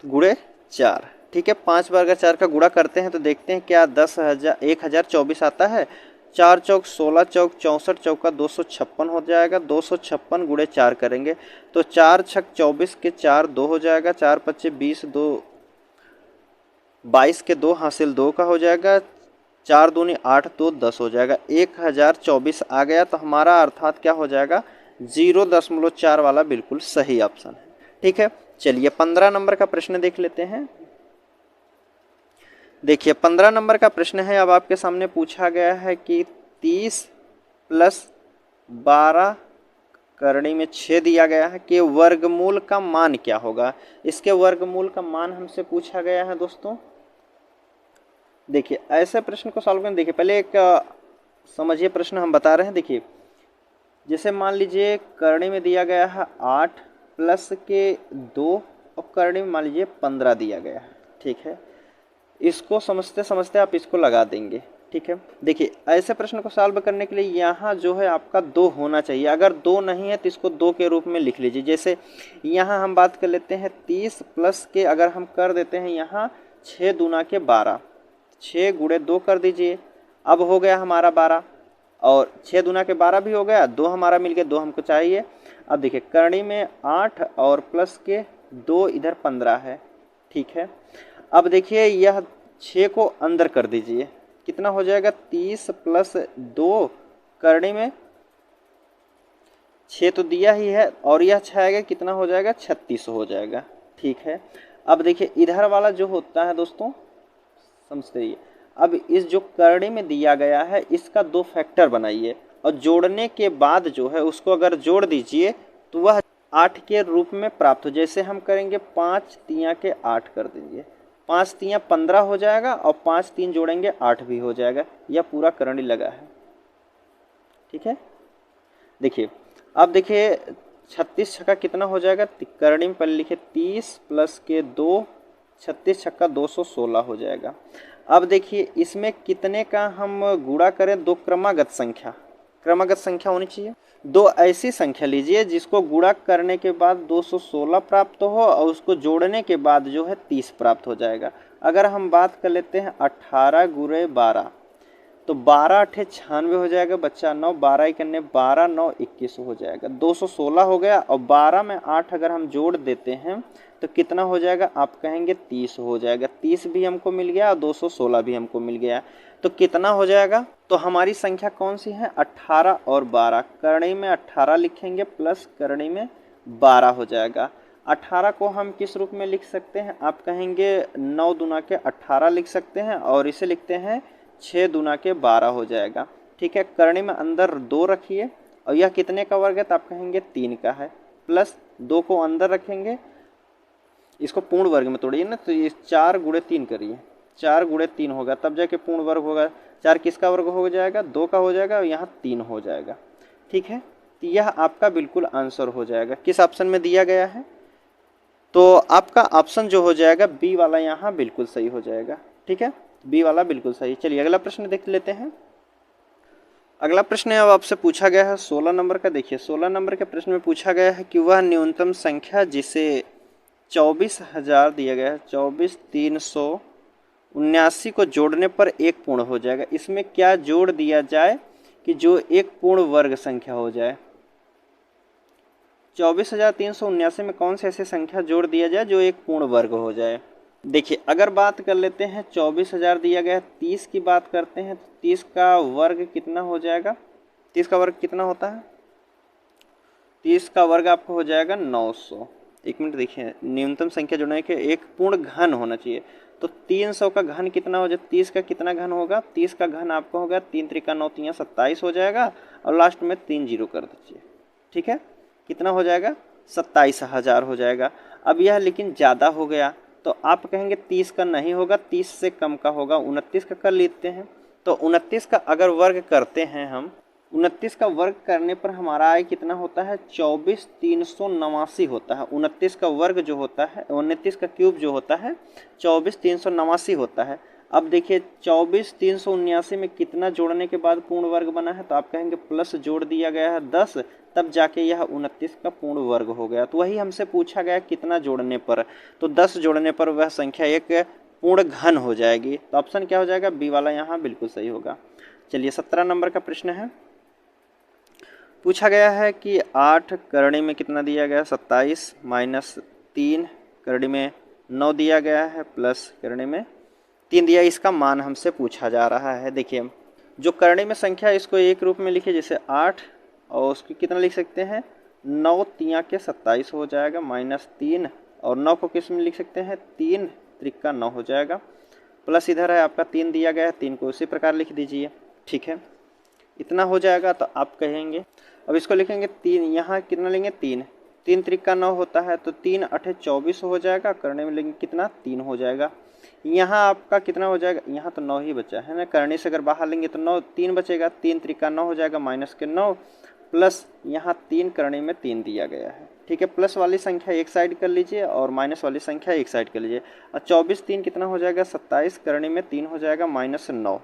गुणे 4। ठीक है, 5 बार अगर 4 का गुणा करते हैं तो देखते हैं क्या 1024 आता है। 4 चौक 16 चौक 64 चौका 256 हो जाएगा, 256 गुणे 4 करेंगे तो 4 छक 24 के 4 2 हो जाएगा, 4 पच्चे 20 2 22 के 2 हासिल 2 का हो जाएगा, 4 दूनी 8 तो 10 हो जाएगा, 1024 आ गया। तो हमारा अर्थात क्या हो जाएगा, 0.4 वाला बिल्कुल सही ऑप्शन है। ठीक है, चलिए 15 नंबर का प्रश्न देख लेते हैं। देखिए 15 नंबर का प्रश्न है, अब आपके सामने पूछा गया है कि 30 + 12 करणी में 6 दिया गया है कि वर्गमूल का मान क्या होगा। इसके वर्गमूल का मान हमसे पूछा गया है दोस्तों। देखिए ऐसे प्रश्न को सॉल्व करने, देखिए पहले एक समझिए प्रश्न हम बता रहे हैं। देखिए जैसे मान लीजिए करणी में दिया गया है 8 + के 2 और करणी में मान लीजिए 15 दिया गया है। ठीक है, इसको समझते समझते आप इसको लगा देंगे। ठीक है, देखिए ऐसे प्रश्न को सॉल्व करने के लिए यहाँ जो है आपका 2 होना चाहिए, अगर 2 नहीं है तो इसको 2 के रूप में लिख लीजिए। जैसे यहाँ हम बात कर लेते हैं 30 + के अगर हम कर देते हैं यहाँ 6 दूना के 12, 6 गुणे 2 कर दीजिए, अब हो गया हमारा 12 और 6 दूना के 12 भी हो गया, 2 हमारा मिल गया, 2 हमको चाहिए। अब देखिए करणी में 8 और प्लस के 2 इधर 15 है। ठीक है, अब देखिए यह 6 को अंदर कर दीजिए, कितना हो जाएगा 30 + 2 करणी में 6 तो दिया ही है और यह 6 आएगा, कितना हो जाएगा 36 हो जाएगा। ठीक है, अब देखिए इधर वाला जो होता है दोस्तों समझते रहिए, अब इस जो करणी में दिया गया है इसका 2 फैक्टर बनाइए और जोड़ने के बाद जो है उसको अगर जोड़ दीजिए तो वह 8 के रूप में प्राप्त हो। जैसे हम करेंगे 5 तिया के 8 कर दीजिए, 5 तिया 15 हो जाएगा और 5 3 जोड़ेंगे 8 भी हो जाएगा, यह पूरा करणी लगा है। ठीक है, देखिए अब देखिए 36 छक्का कितना हो जाएगा, करणी में पहले लिखे 30 + के 2, 36 छक्का 216 हो जाएगा। अब देखिए इसमें कितने का हम गुणा करें, 2 क्रमागत संख्या होनी चाहिए। 2 ऐसी संख्या लीजिए जिसको गुणा करने के बाद 216 प्राप्त हो और उसको जोड़ने के बाद जो है 30 प्राप्त हो जाएगा। अगर हम बात कर लेते हैं 18 × 12, तो 12 अठे 96 हो जाएगा बच्चा 9, 12 ही करने 12 9 21 हो जाएगा, 216 हो गया। और 12 में 8 अगर हम जोड़ देते हैं तो कितना हो जाएगा, आप कहेंगे 30 हो जाएगा। 30 भी हमको मिल गया और 216 भी हमको मिल गया। तो कितना हो जाएगा, तो हमारी संख्या कौन सी है, 18 और 12। करणी में 18 लिखेंगे प्लस करणी में 12 हो जाएगा। 18 को हम किस रूप में लिख सकते हैं, आप कहेंगे 9 दूना के 18 लिख सकते हैं, और इसे लिखते हैं 6 दूना के 12 हो जाएगा। ठीक है, करणी में अंदर 2 रखिए, और यह कितने का वर्ग है, तो आप कहेंगे 3 का है, प्लस 2 को अंदर रखेंगे, इसको पूर्ण वर्ग में तोड़िए ना, तो ये 4 गुणे 3 करिए, 4 गुणे 3 होगा, तब जाके पूर्ण वर्ग होगा। 4 किसका वर्ग हो जाएगा, 2 का हो जाएगा, और यहाँ 3 हो जाएगा। ठीक है, तो यह आपका बिल्कुल आंसर हो जाएगा। किस ऑप्शन में दिया गया है, तो आपका ऑप्शन जो हो जाएगा बी वाला यहाँ बिल्कुल सही हो जाएगा। ठीक है, बी वाला बिल्कुल सही। चलिए अगला प्रश्न देख लेते हैं। अगला प्रश्न अब आपसे पूछा गया है 16 नंबर का। देखिए 16 नंबर के प्रश्न में पूछा गया है कि वह न्यूनतम संख्या जिसे 24,000 दिया गया है, 24,379 को जोड़ने पर एक पूर्ण हो जाएगा। इसमें क्या जोड़ दिया जाए कि जो एक पूर्ण वर्ग संख्या हो जाए। 24,379 में कौन सी ऐसी संख्या जोड़ दिया जाए जो एक पूर्ण वर्ग हो जाए। देखिए अगर बात कर लेते हैं 24,000 दिया गया है, 30 की बात करते हैं तो 30 का वर्ग कितना हो जाएगा, 30 का वर्ग कितना होता है, 30 का वर्ग आपको हो जाएगा 900। एक मिनट देखिए, न्यूनतम संख्या जोड़ने के एक पूर्ण घन होना चाहिए, तो 300 का घन कितना हो जाए, 30 का कितना घन होगा, 30 का घन आपको होगा 3 त्रिका 9 3 27 हो जाएगा, और लास्ट में 3 जीरो कर दीजिए। ठीक है, कितना हो जाएगा, 27,000 हो जाएगा। अब यह लेकिन ज़्यादा हो गया, तो आप कहेंगे 30 का नहीं होगा, 30 से कम का होगा, 29 का कर लेते हैं। तो 29 का अगर वर्ग करते हैं हम, 29 का वर्ग करने पर हमारा आय कितना होता है, 24,379 होता है। 29 का वर्ग जो होता है, 29 का क्यूब जो होता है 24,379 होता है। अब देखिए 24,379 में कितना जोड़ने के बाद पूर्ण वर्ग बना है, तो आप कहेंगे प्लस जोड़ दिया गया है 10, तब जाके यह 29 का पूर्ण वर्ग हो गया। तो वही हमसे पूछा गया कितना जोड़ने पर, तो 10 जोड़ने पर वह संख्या एक पूर्ण घन हो जाएगी। तो ऑप्शन क्या हो जाएगा, बी वाला यहाँ बिल्कुल सही होगा। चलिए 17 नंबर का प्रश्न है। पूछा गया है कि 8 करणी में कितना दिया गया, 27 माइनस 3 करणी में 9 दिया गया है, प्लस करणी में 3 दिया, इसका मान हमसे पूछा जा रहा है। देखिए जो करणी में संख्या इसको एक रूप में लिखिए, जैसे 8 और उसकी कितना लिख सकते हैं, 9 तिया के 27 हो जाएगा, माइनस 3, और 9 को किस में लिख सकते हैं, 3 त्रिका 9 हो जाएगा, प्लस इधर है आपका 3 दिया गया है, 3 को उसी प्रकार लिख दीजिए। ठीक है, इतना हो जाएगा। तो आप कहेंगे अब इसको लिखेंगे 3, यहाँ कितना लेंगे 3, 3 त्रिका 9 होता है, तो 3 अठे 24 हो जाएगा, करने में लेंगे कितना 3 हो जाएगा। यहाँ आपका कितना हो जाएगा, यहाँ तो 9 ही बचा है ना, करने से अगर बाहर लेंगे तो 9 3 बचेगा, 3 त्रिका 9 हो जाएगा, माइनस के 9, प्लस यहाँ 3 करने में 3 दिया गया है। ठीक है, प्लस वाली संख्या एक साइड कर लीजिए और माइनस वाली संख्या एक साइड कर लीजिए, और 24 3 कितना हो जाएगा, 27 करने में 3 हो जाएगा, माइनस 9।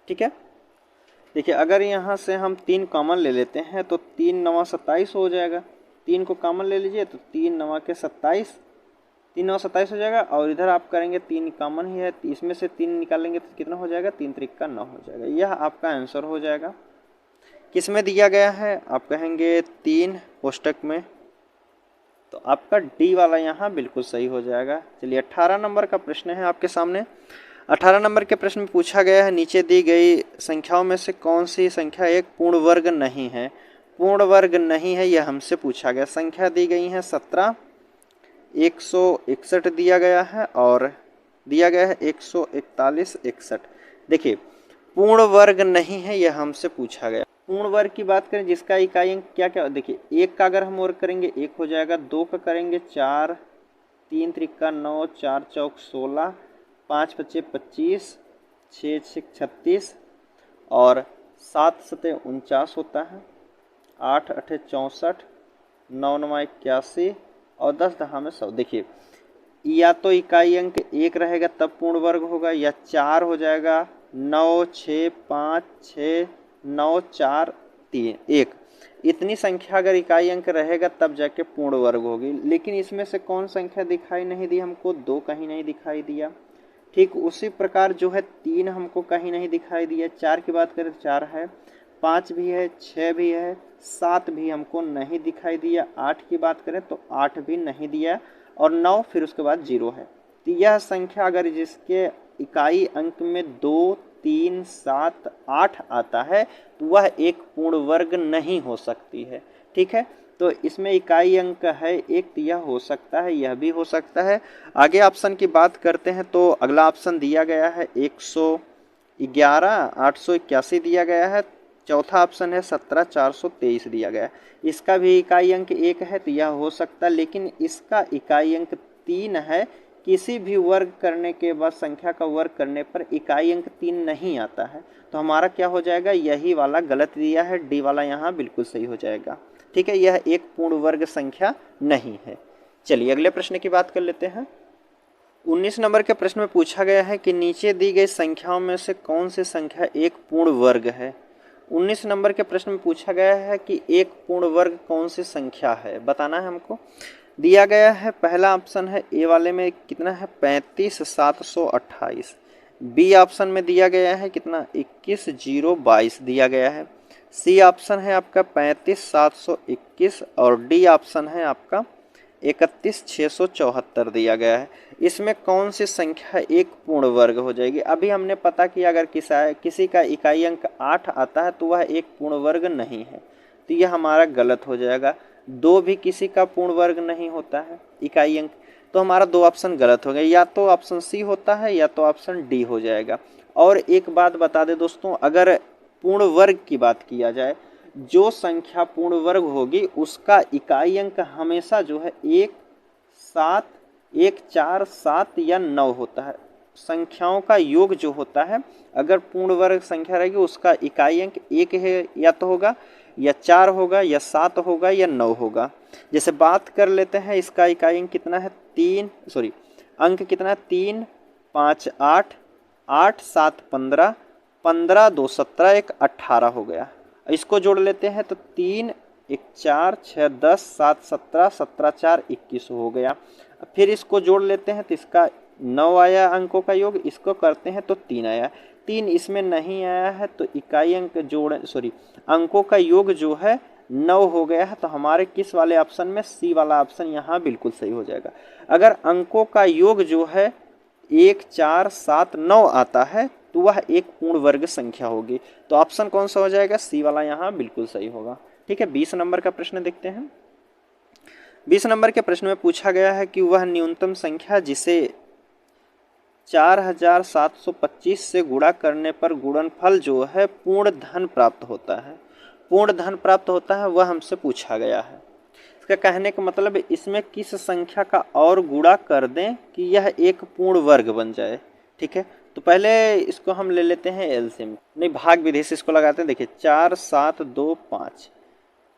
ठीक है, देखिए अगर यहाँ से हम 3 कॉमन ले लेते हैं तो 3 9 27 हो जाएगा, 3 को कॉमन ले लीजिए तो 3 9 के 27, 3 9 27 हो जाएगा, और इधर आप करेंगे 3 कॉमन ही है, इसमें से 3 निकालेंगे तो कितना हो जाएगा, 3 त्रिका 9 हो जाएगा। यह आपका आंसर हो जाएगा। किस में दिया गया है, आप कहेंगे 3 कोष्टक में, तो आपका डी वाला यहाँ बिल्कुल सही हो जाएगा। चलिए 18 नंबर का प्रश्न है आपके सामने। 18 नंबर के प्रश्न में पूछा गया है नीचे दी गई संख्याओं में से कौन सी संख्या एक पूर्ण वर्ग नहीं है। पूर्ण वर्ग नहीं है यह हमसे पूछा गया। संख्या दी गई है 17, 161 दिया गया है, और दिया गया है 141 61। देखिए पूर्ण वर्ग नहीं है यह हमसे पूछा गया। पूर्ण वर्ग की बात करें जिसका इकाई अंक क्या क्या, देखिए 1 का अगर हम वर्ग करेंगे 1 हो जाएगा, 2 का करेंगे 4, 3 त्रिका 9, 4 चौक 16, 5 पच्चे 25, 6 6 36, और 7 सते 49 होता है, 8 अठे 64, 9 9 81, और 10 दहा में 100। देखिए या तो इकाई अंक 1 रहेगा तब पूर्ण वर्ग होगा, या 4 हो जाएगा, 9 6 5 6 9 4 3 1, इतनी संख्या अगर इकाई अंक रहेगा तब जाके पूर्ण वर्ग होगी। लेकिन इसमें से कौन संख्या दिखाई नहीं दी हमको, 2 कहीं नहीं दिखाई दिया, ठीक उसी प्रकार जो है 3 हमको कहीं नहीं दिखाई दिया। 4 की बात करें तो 4 है, 5 भी है, 6 भी है, 7 भी हमको नहीं दिखाई दिया। 8 की बात करें तो 8 भी नहीं दिया और 9 फिर उसके बाद 0 है। तो यह संख्या अगर जिसके इकाई अंक में 2, 3, 7, 8 आता है तो वह एक पूर्ण वर्ग नहीं हो सकती है। ठीक है, तो इसमें इकाई अंक है एक, तो यह हो सकता है, यह भी हो सकता है। आगे ऑप्शन की बात करते हैं तो अगला ऑप्शन दिया गया है 111 881 दिया गया है। चौथा ऑप्शन है 17423 दिया गया है। इसका भी इकाई अंक 1 है तो यह हो सकता है, लेकिन इसका इकाई अंक 3 है। किसी भी वर्ग करने के बाद संख्या का वर्ग करने पर इकाई अंक 3 नहीं आता है, तो हमारा क्या हो जाएगा, यही वाला गलत दिया है, डी वाला यहाँ बिल्कुल सही हो जाएगा। ठीक है, यह एक पूर्ण वर्ग संख्या नहीं है। चलिए अगले प्रश्न की बात कर लेते हैं। 19 नंबर के प्रश्न में पूछा गया है कि नीचे दी गई संख्याओं में से कौन सी संख्या एक पूर्ण वर्ग है। 19 नंबर के प्रश्न में पूछा गया है कि एक पूर्ण वर्ग कौन सी संख्या है, बताना है हमको। दिया गया है पहला ऑप्शन है ए वाले में कितना है 35,728। बी ऑप्शन में दिया गया है कितना 21,022 दिया गया है। सी ऑप्शन है आपका 35,721 और डी ऑप्शन है आपका 31,674 दिया गया है। इसमें कौन सी संख्या एक पूर्ण वर्ग हो जाएगी। अभी हमने पता किया अगर किसी का इकाई अंक 8 आता है तो वह एक पूर्ण वर्ग नहीं है, तो यह हमारा गलत हो जाएगा। 2 भी किसी का पूर्ण वर्ग नहीं होता है इकाई अंक, तो हमारा 2 ऑप्शन गलत हो गए, या तो ऑप्शन सी होता है या तो ऑप्शन डी हो जाएगा। और एक बात बता दें दोस्तों, अगर पूर्ण वर्ग की बात किया जाए, जो संख्या पूर्ण वर्ग होगी उसका इकाई अंक हमेशा जो है 1, 7, 1, 4, 7 या 9 होता है। संख्याओं का योग जो होता है, अगर पूर्ण वर्ग संख्या रहेगी उसका इकाई अंक 1 है, या तो होगा या 4 होगा या 7 होगा या 9 होगा। जैसे बात कर लेते हैं, इसका इकाई अंक कितना है अंक कितना है 3, 5, 8, 8, 7, 15, 15, 2, 17, 1, 18 हो गया। इसको जोड़ लेते हैं तो 3, 1, 4, 6, 10, 7, 17, 17, 4, 21 हो गया। फिर इसको जोड़ लेते हैं तो इसका 9 आया अंकों का योग, इसको करते हैं तो 3 आया। 3 इसमें नहीं आया है तो इकाई अंक अंकों का योग जो है 9 हो गया है, तो हमारे किस वाले ऑप्शन में, सी वाला ऑप्शन यहाँ बिल्कुल सही हो जाएगा। अगर अंकों का योग जो है 1, 4, 7, 9 आता है तो वह एक पूर्ण वर्ग संख्या होगी, तो ऑप्शन कौन सा हो जाएगा, सी वाला यहाँ बिल्कुल सही होगा। ठीक है, 20 नंबर का प्रश्न देखते हैं। 20 नंबर के प्रश्न में पूछा गया है कि वह न्यूनतम संख्या जिसे 4725 से गुणा करने पर गुणनफल जो है पूर्ण धन प्राप्त होता है, पूर्ण धन प्राप्त होता है, वह हमसे पूछा गया है। इसका कहने का मतलब इसमें किस संख्या का और गुणा कर दें कि यह एक पूर्ण वर्ग बन जाए। ठीक है, तो पहले इसको हम ले लेते हैं एलसीएम, नहीं भाग विधि से इसको लगाते हैं। देखिए 4, 7, 2, 5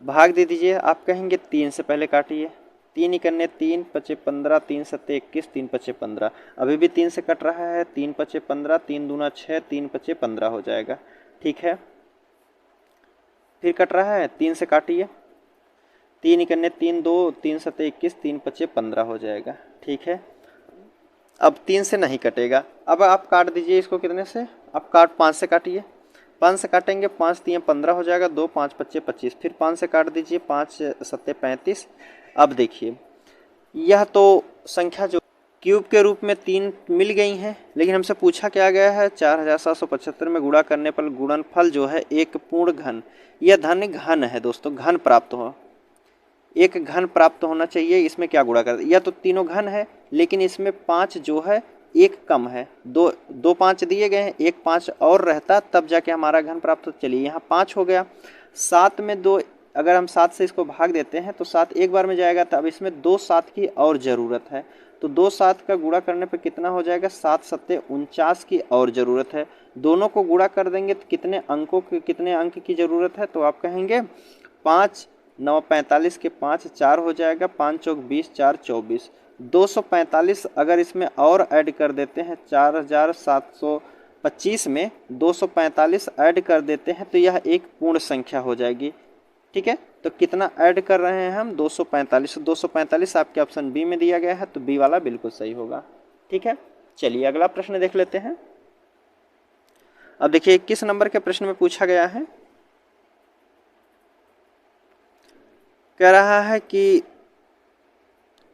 भाग दे दीजिए। आप कहेंगे 3 से पहले काटिए, 3 इकन्ने 3, 5 15, 3 सत्ते 21, 3 5 15। अभी भी 3 से कट रहा है, 3 5 15, 3 दूना 6, 3 5 15 हो जाएगा। ठीक है, फिर कट रहा है, 3 से काटिए, 3 इकन्ने 3, 2, 3 सत्ते 21, 3 5 15 हो जाएगा। ठीक है, अब 3 से नहीं कटेगा, अब आप काट दीजिए इसको कितने से, आप 5 से काटिए, 5 से काटेंगे, 5 3 15 हो जाएगा, 2 5 5 25, फिर 5 से काट दीजिए, 5 7 35। अब देखिए यह तो संख्या जो क्यूब के रूप में 3 मिल गई हैं, लेकिन हमसे पूछा क्या गया है 4775 में गुणा करने पर गुणनफल जो है एक पूर्ण घन, यह धन घन है दोस्तों, घन प्राप्त हो, एक घन प्राप्त होना चाहिए। इसमें क्या गुणा कर, यह तो तीनों घन है लेकिन इसमें 5 जो है एक कम है, दो 5 दिए गए हैं, एक 5 और रहता तब जाके हमारा घन प्राप्त हो। चलिए यहाँ 5 हो गया, 7 में 2, अगर हम 7 से इसको भाग देते हैं तो 7 एक बार में जाएगा, तब इसमें 2 7 की और ज़रूरत है, तो 2 7 का गुणा करने पर कितना हो जाएगा, 7 7 49 की और ज़रूरत है। दोनों को गुणा कर देंगे तो कितने अंक की ज़रूरत है, तो आप कहेंगे 5 9 45 के 5 4 हो जाएगा, 5 चौक 20, 4 24, 245। अगर इसमें और ऐड कर देते हैं 4725 में 245 ऐड कर देते हैं तो यह एक पूर्ण संख्या हो जाएगी। ठीक है, तो कितना ऐड कर रहे हैं हम, 245। 245 आपके ऑप्शन बी में दिया गया है, तो बी वाला बिल्कुल सही होगा। ठीक है, चलिए अगला प्रश्न देख लेते हैं। अब देखिए 21 नंबर के प्रश्न में पूछा गया है, कह रहा है कि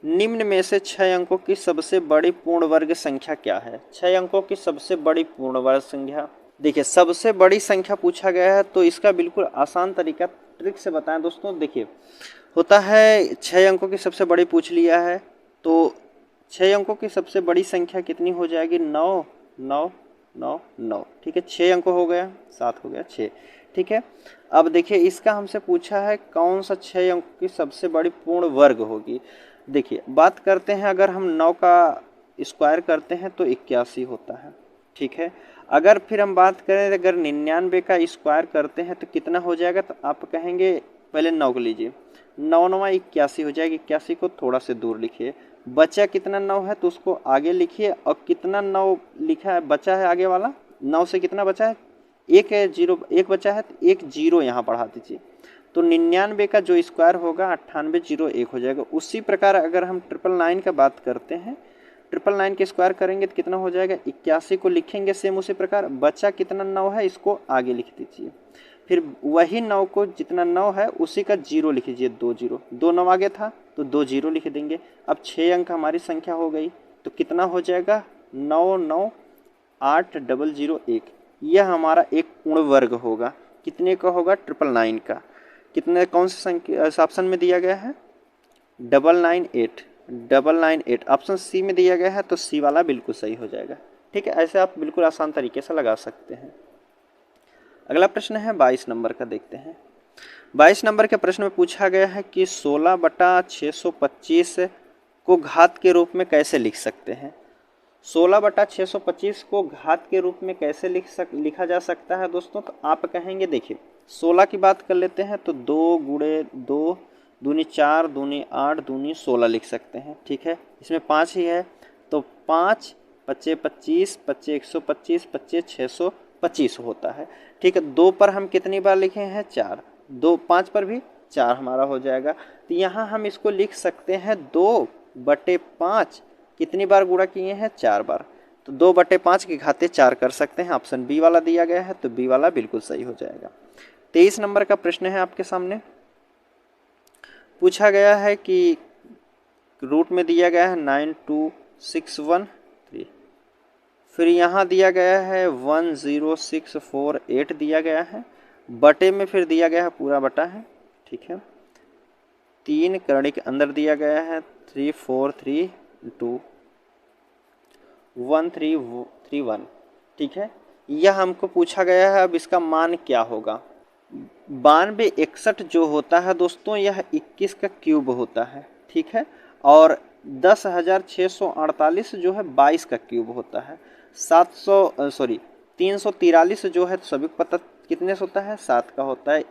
निम्न में से 6 अंकों की सबसे बड़ी पूर्ण वर्ग संख्या क्या है। 6 अंकों की सबसे बड़ी पूर्ण वर्ग संख्या, देखिए सबसे बड़ी संख्या पूछा गया है तो इसका बिल्कुल आसान तरीका ट्रिक से बताएं दोस्तों। देखिए होता है 6 अंकों की सबसे बड़ी पूछ लिया है तो 6 अंकों की सबसे बड़ी संख्या कितनी हो जाएगी, 9 9 9 9, ठीक है। 6 अंक हो गया, 7 हो गया, 6, ठीक है। अब देखिए इसका हमसे पूछा है कौन सा 6 अंक की सबसे बड़ी पूर्ण वर्ग होगी। देखिए बात करते हैं, अगर हम 9 का स्क्वायर करते हैं तो 81 होता है, ठीक है। अगर फिर हम बात करें अगर 99 का स्क्वायर करते हैं तो कितना हो जाएगा, तो आप कहेंगे पहले 9 को लीजिए, 9 9 81 हो जाएगी। 81 को थोड़ा से दूर लिखिए, बचा कितना 9 है तो उसको आगे लिखिए, और कितना 9 लिखा है बचा है आगे वाला 9 से कितना बचा है, एक है, जीरो एक बचा है तो एक जीरो यहाँ बढ़ा दीजिए, तो 99 का जो स्क्वायर होगा 9801 हो जाएगा। उसी प्रकार अगर हम 999 का बात करते हैं, 999 के स्क्वायर करेंगे तो कितना हो जाएगा, 81 को लिखेंगे सेम उसी प्रकार, बचा कितना 9 है इसको आगे लिख दीजिए, फिर वही 9 को जितना 9 है उसी का जीरो लिख दीजिए, 2 जीरो, 2 9 आगे था तो 2 जीरो लिख देंगे। अब 6 अंक हमारी संख्या हो गई तो कितना हो जाएगा, 9 9 8 001, यह हमारा एक पूर्ण वर्ग होगा। कितने का होगा, 999 का। कितने कौन सी संख्या ऑप्शन में दिया गया है, 998 998 ऑप्शन सी में दिया गया है, तो सी वाला बिल्कुल सही हो जाएगा, ठीक है। ऐसे आप बिल्कुल आसान तरीके से लगा सकते हैं। अगला प्रश्न है 22 नंबर का, देखते हैं। 22 नंबर के प्रश्न में पूछा गया है कि 16/625 को घात के रूप में कैसे लिख सकते हैं। 16/625 को घात के रूप में कैसे लिखा जा सकता है दोस्तों, तो आप कहेंगे देखिए 16 की बात कर लेते हैं तो 2 गुणे 2 दूनी 4 दूनी 8 दूनी 16 लिख सकते हैं, ठीक है। इसमें 5 ही है तो 5 पच्चे 25 पच्चे 125 पच्चे 625 होता है, ठीक है। 2 पर हम कितनी बार लिखे हैं, 4, 2 5 पर भी 4 हमारा हो जाएगा। तो यहाँ हम इसको लिख सकते हैं 2/5 कितनी बार गुणा किए हैं, 4 बार, तो 2/5 की घाते 4 कर सकते हैं। ऑप्शन बी वाला दिया गया है तो बी वाला बिल्कुल सही हो जाएगा। 23 नंबर का प्रश्न है आपके सामने, पूछा गया है कि रूट में दिया गया है 92613, फिर यहाँ दिया गया है 10648 दिया गया है, बटे में फिर दिया गया है पूरा बटा है, ठीक है। 3 करणी के अंदर दिया गया है 3432 1331, ठीक है। यह हमको पूछा गया है, अब इसका मान क्या होगा। 9261 जो होता है दोस्तों यह 21 का क्यूब होता है, ठीक है। और 10,648 जो है 22 का क्यूब होता है। 343 जो है तो सभी को पता कितने से होता है, 7 का होता है।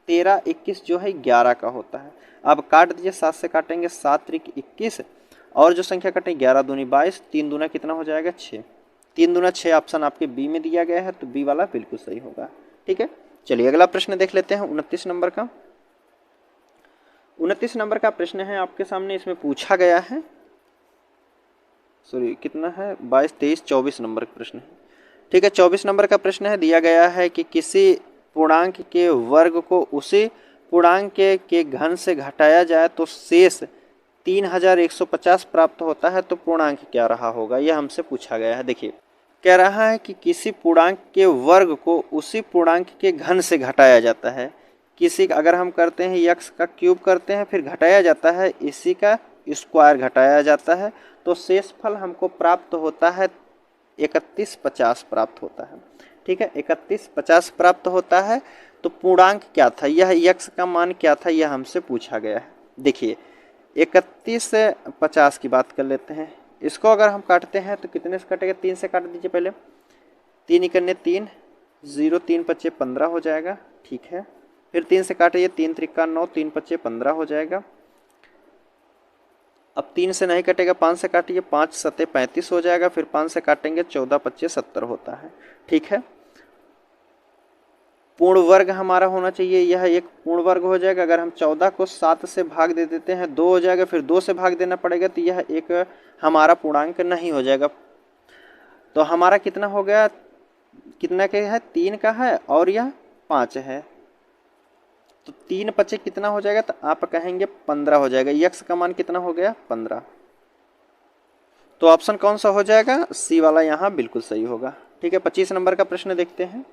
1321 जो है 11 का होता है। अब काट दीजिए, 7 से काटेंगे 7 त्रिक 21, और जो संख्या कटेंगे 11 दूनी 22, 3 दूना कितना हो जाएगा 6, 3 दूना 6 ऑप्शन आपके बी में दिया गया है तो बी वाला बिल्कुल सही होगा, ठीक है। चलिए अगला प्रश्न देख लेते हैं 29 नंबर का। 29 नंबर का प्रश्न है आपके सामने, इसमें पूछा गया है कितना है 22 23 24 नंबर का प्रश्न है, ठीक है। 24 नंबर का प्रश्न है, दिया गया है कि किसी पूर्णांक के वर्ग को उसी पूर्णांक के घन से घटाया जाए तो शेष 3150 प्राप्त होता है, तो पूर्णांक क्या रहा होगा, यह हमसे पूछा गया है। देखिए कह रहा है कि किसी पूर्णांक के वर्ग को उसी पूर्णांक के घन से घटाया जाता है। किसी अगर हम करते हैं x का क्यूब करते हैं फिर घटाया जाता है, इसी का स्क्वायर घटाया जाता है, तो शेषफल हमको प्राप्त होता है 3150 प्राप्त होता है, ठीक है। 3150 प्राप्त होता है, तो पूर्णांक क्या था, यह x का मान क्या था, यह हमसे पूछा गया है। देखिए 3150 की बात कर लेते हैं, इसको अगर हम काटते हैं तो कितने से कटेगा, 3 से काट दीजिए पहले, 3 इकन्ने 3, 0 3 पच्चे 15 हो जाएगा, ठीक है। फिर 3 से काटिए, 3 त्रिका 9, 3 पच्चे 15 हो जाएगा। अब 3 से नहीं कटेगा, 5 से काटिए, 5 सत्ते 35 हो जाएगा, फिर 5 से काटेंगे 14 पच्चे 70 होता है, ठीक है। पूर्ण वर्ग हमारा होना चाहिए, यह एक पूर्ण वर्ग हो जाएगा। अगर हम 14 को 7 से भाग दे देते हैं 2 हो जाएगा, फिर 2 से भाग देना पड़ेगा, तो यह एक हमारा पूर्णांक नहीं हो जाएगा। तो हमारा कितना हो गया, कितना के है, 3 का है और यह 5 है, तो 3 पचे कितना हो जाएगा, तो आप कहेंगे 15 हो जाएगा। यक्स का मान कितना हो गया, 15। तो ऑप्शन कौन सा हो जाएगा, सी वाला यहाँ बिल्कुल सही होगा। ठीक है, 25 नंबर का प्रश्न देखते हैं।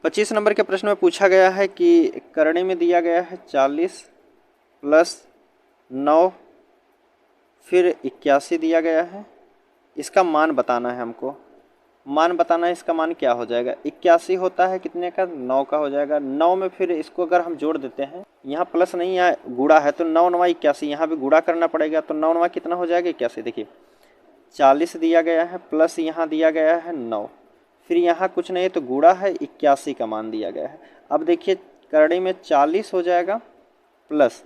25 नंबर के प्रश्न में पूछा गया है कि करणी में दिया गया है 40 प्लस 9 फिर 81 दिया गया है, इसका मान बताना है हमको। मान बताना है, इसका मान क्या हो जाएगा, 81 होता है कितने का, 9 का हो जाएगा। 9 में फिर इसको अगर हम जोड़ देते हैं, यहाँ प्लस नहीं है गुणा है, तो 9 9 81, यहाँ भी गुणा करना पड़ेगा, तो 9 9 कितना हो जाएगा, 81। देखिए 40 दिया गया है प्लस यहाँ दिया गया है 9, फिर यहाँ कुछ नहीं तो गुणा है, 81 का मान दिया गया है। अब देखिए करणी में 40 हो जाएगा प्लस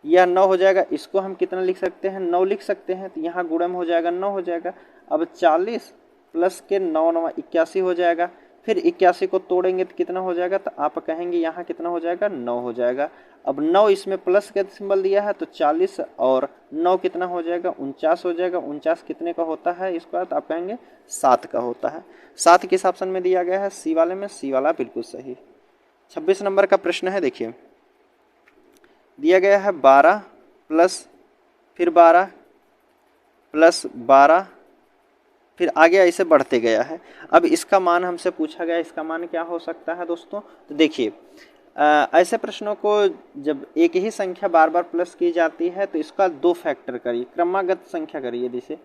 यह 9 हो जाएगा, इसको हम कितना लिख सकते हैं, 9 लिख सकते हैं, तो यहाँ गुणा में हो जाएगा 9 हो जाएगा। अब 40 प्लस के 9 9 81 हो जाएगा, फिर 81 को तोड़ेंगे तो कितना हो जाएगा, तो आप कहेंगे यहाँ कितना हो जाएगा, 9 हो जाएगा। अब 9 इसमें प्लस का सिंबल दिया है, तो 40 और 9 कितना हो जाएगा, 49 हो जाएगा। 49 कितने का होता है इसका, तो आप कहेंगे 7 का होता है। 7 किस ऑप्शन में दिया गया है, सी वाले में, सी वाला बिल्कुल सही। 26 नंबर का प्रश्न है, देखिए दिया गया है 12 प्लस फिर 12 प्लस 12 फिर आगे ऐसे बढ़ते गया है। अब इसका मान हमसे पूछा गया, इसका मान क्या हो सकता है दोस्तों, तो देखिए ऐसे प्रश्नों को जब एक ही संख्या बार बार प्लस की जाती है तो इसका 2 फैक्टर करिए, क्रमागत संख्या करिए, जैसे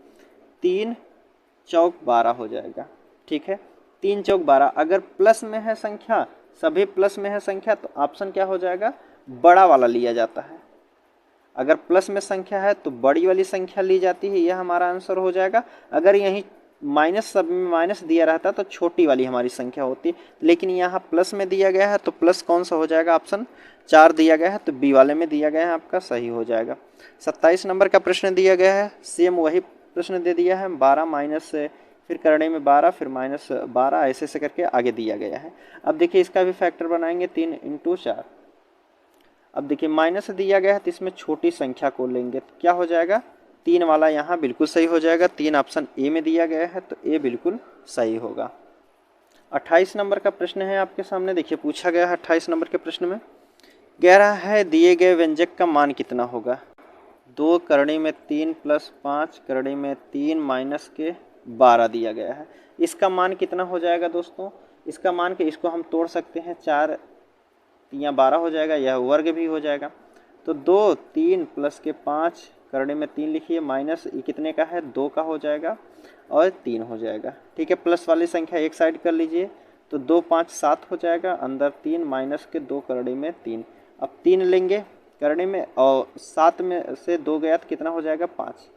3 चौक 12 हो जाएगा। ठीक है, 3 चौक 12, अगर प्लस में है संख्या, सभी प्लस में है संख्या, तो ऑप्शन क्या हो जाएगा, बड़ा वाला लिया जाता है। अगर प्लस में संख्या है तो बड़ी वाली संख्या ली जाती है, यह हमारा आंसर हो जाएगा। अगर यहीं माइनस, सब में माइनस दिया रहता तो छोटी वाली हमारी संख्या होती, लेकिन यहाँ प्लस में दिया गया है तो प्लस कौन सा हो जाएगा, ऑप्शन 4 दिया गया है, तो बी वाले में दिया गया है, आपका सही हो जाएगा। 27 नंबर का प्रश्न दिया गया है, सेम वही प्रश्न दे दिया है, 12 माइनस से फिर करने में 12 फिर माइनस 12 ऐसे से करके आगे दिया गया है। अब देखिए इसका भी फैक्टर बनाएंगे, 3 × 4। अब देखिए माइनस दिया गया है तो इसमें छोटी संख्या को लेंगे तो क्या हो जाएगा, 3 वाला यहाँ बिल्कुल सही हो जाएगा। 3 ऑप्शन ए में दिया गया है, तो ए बिल्कुल सही होगा। 28 नंबर का प्रश्न है आपके सामने, देखिए पूछा गया है 28 नंबर के प्रश्न में, कह रहा है दिए गए व्यंजक का मान कितना होगा। 2 करणी में 3 प्लस 5 करणी में 3 माइनस के 12 दिया गया है, इसका मान कितना हो जाएगा दोस्तों, इसका मान के इसको हम तोड़ सकते हैं, 4 या 12 हो जाएगा, यह वर्ग भी हो जाएगा। तो 2 3 प्लस के 5 करने में 3 लिखिए, माइनस ये कितने का है, 2 का हो जाएगा और 3 हो जाएगा। ठीक है, प्लस वाली संख्या एक साइड कर लीजिए, तो 2 5 7 हो जाएगा, अंदर 3 माइनस के 2 करने में 3। अब 3 लेंगे करने में और 7 में से 2 गया तो कितना हो जाएगा, 5।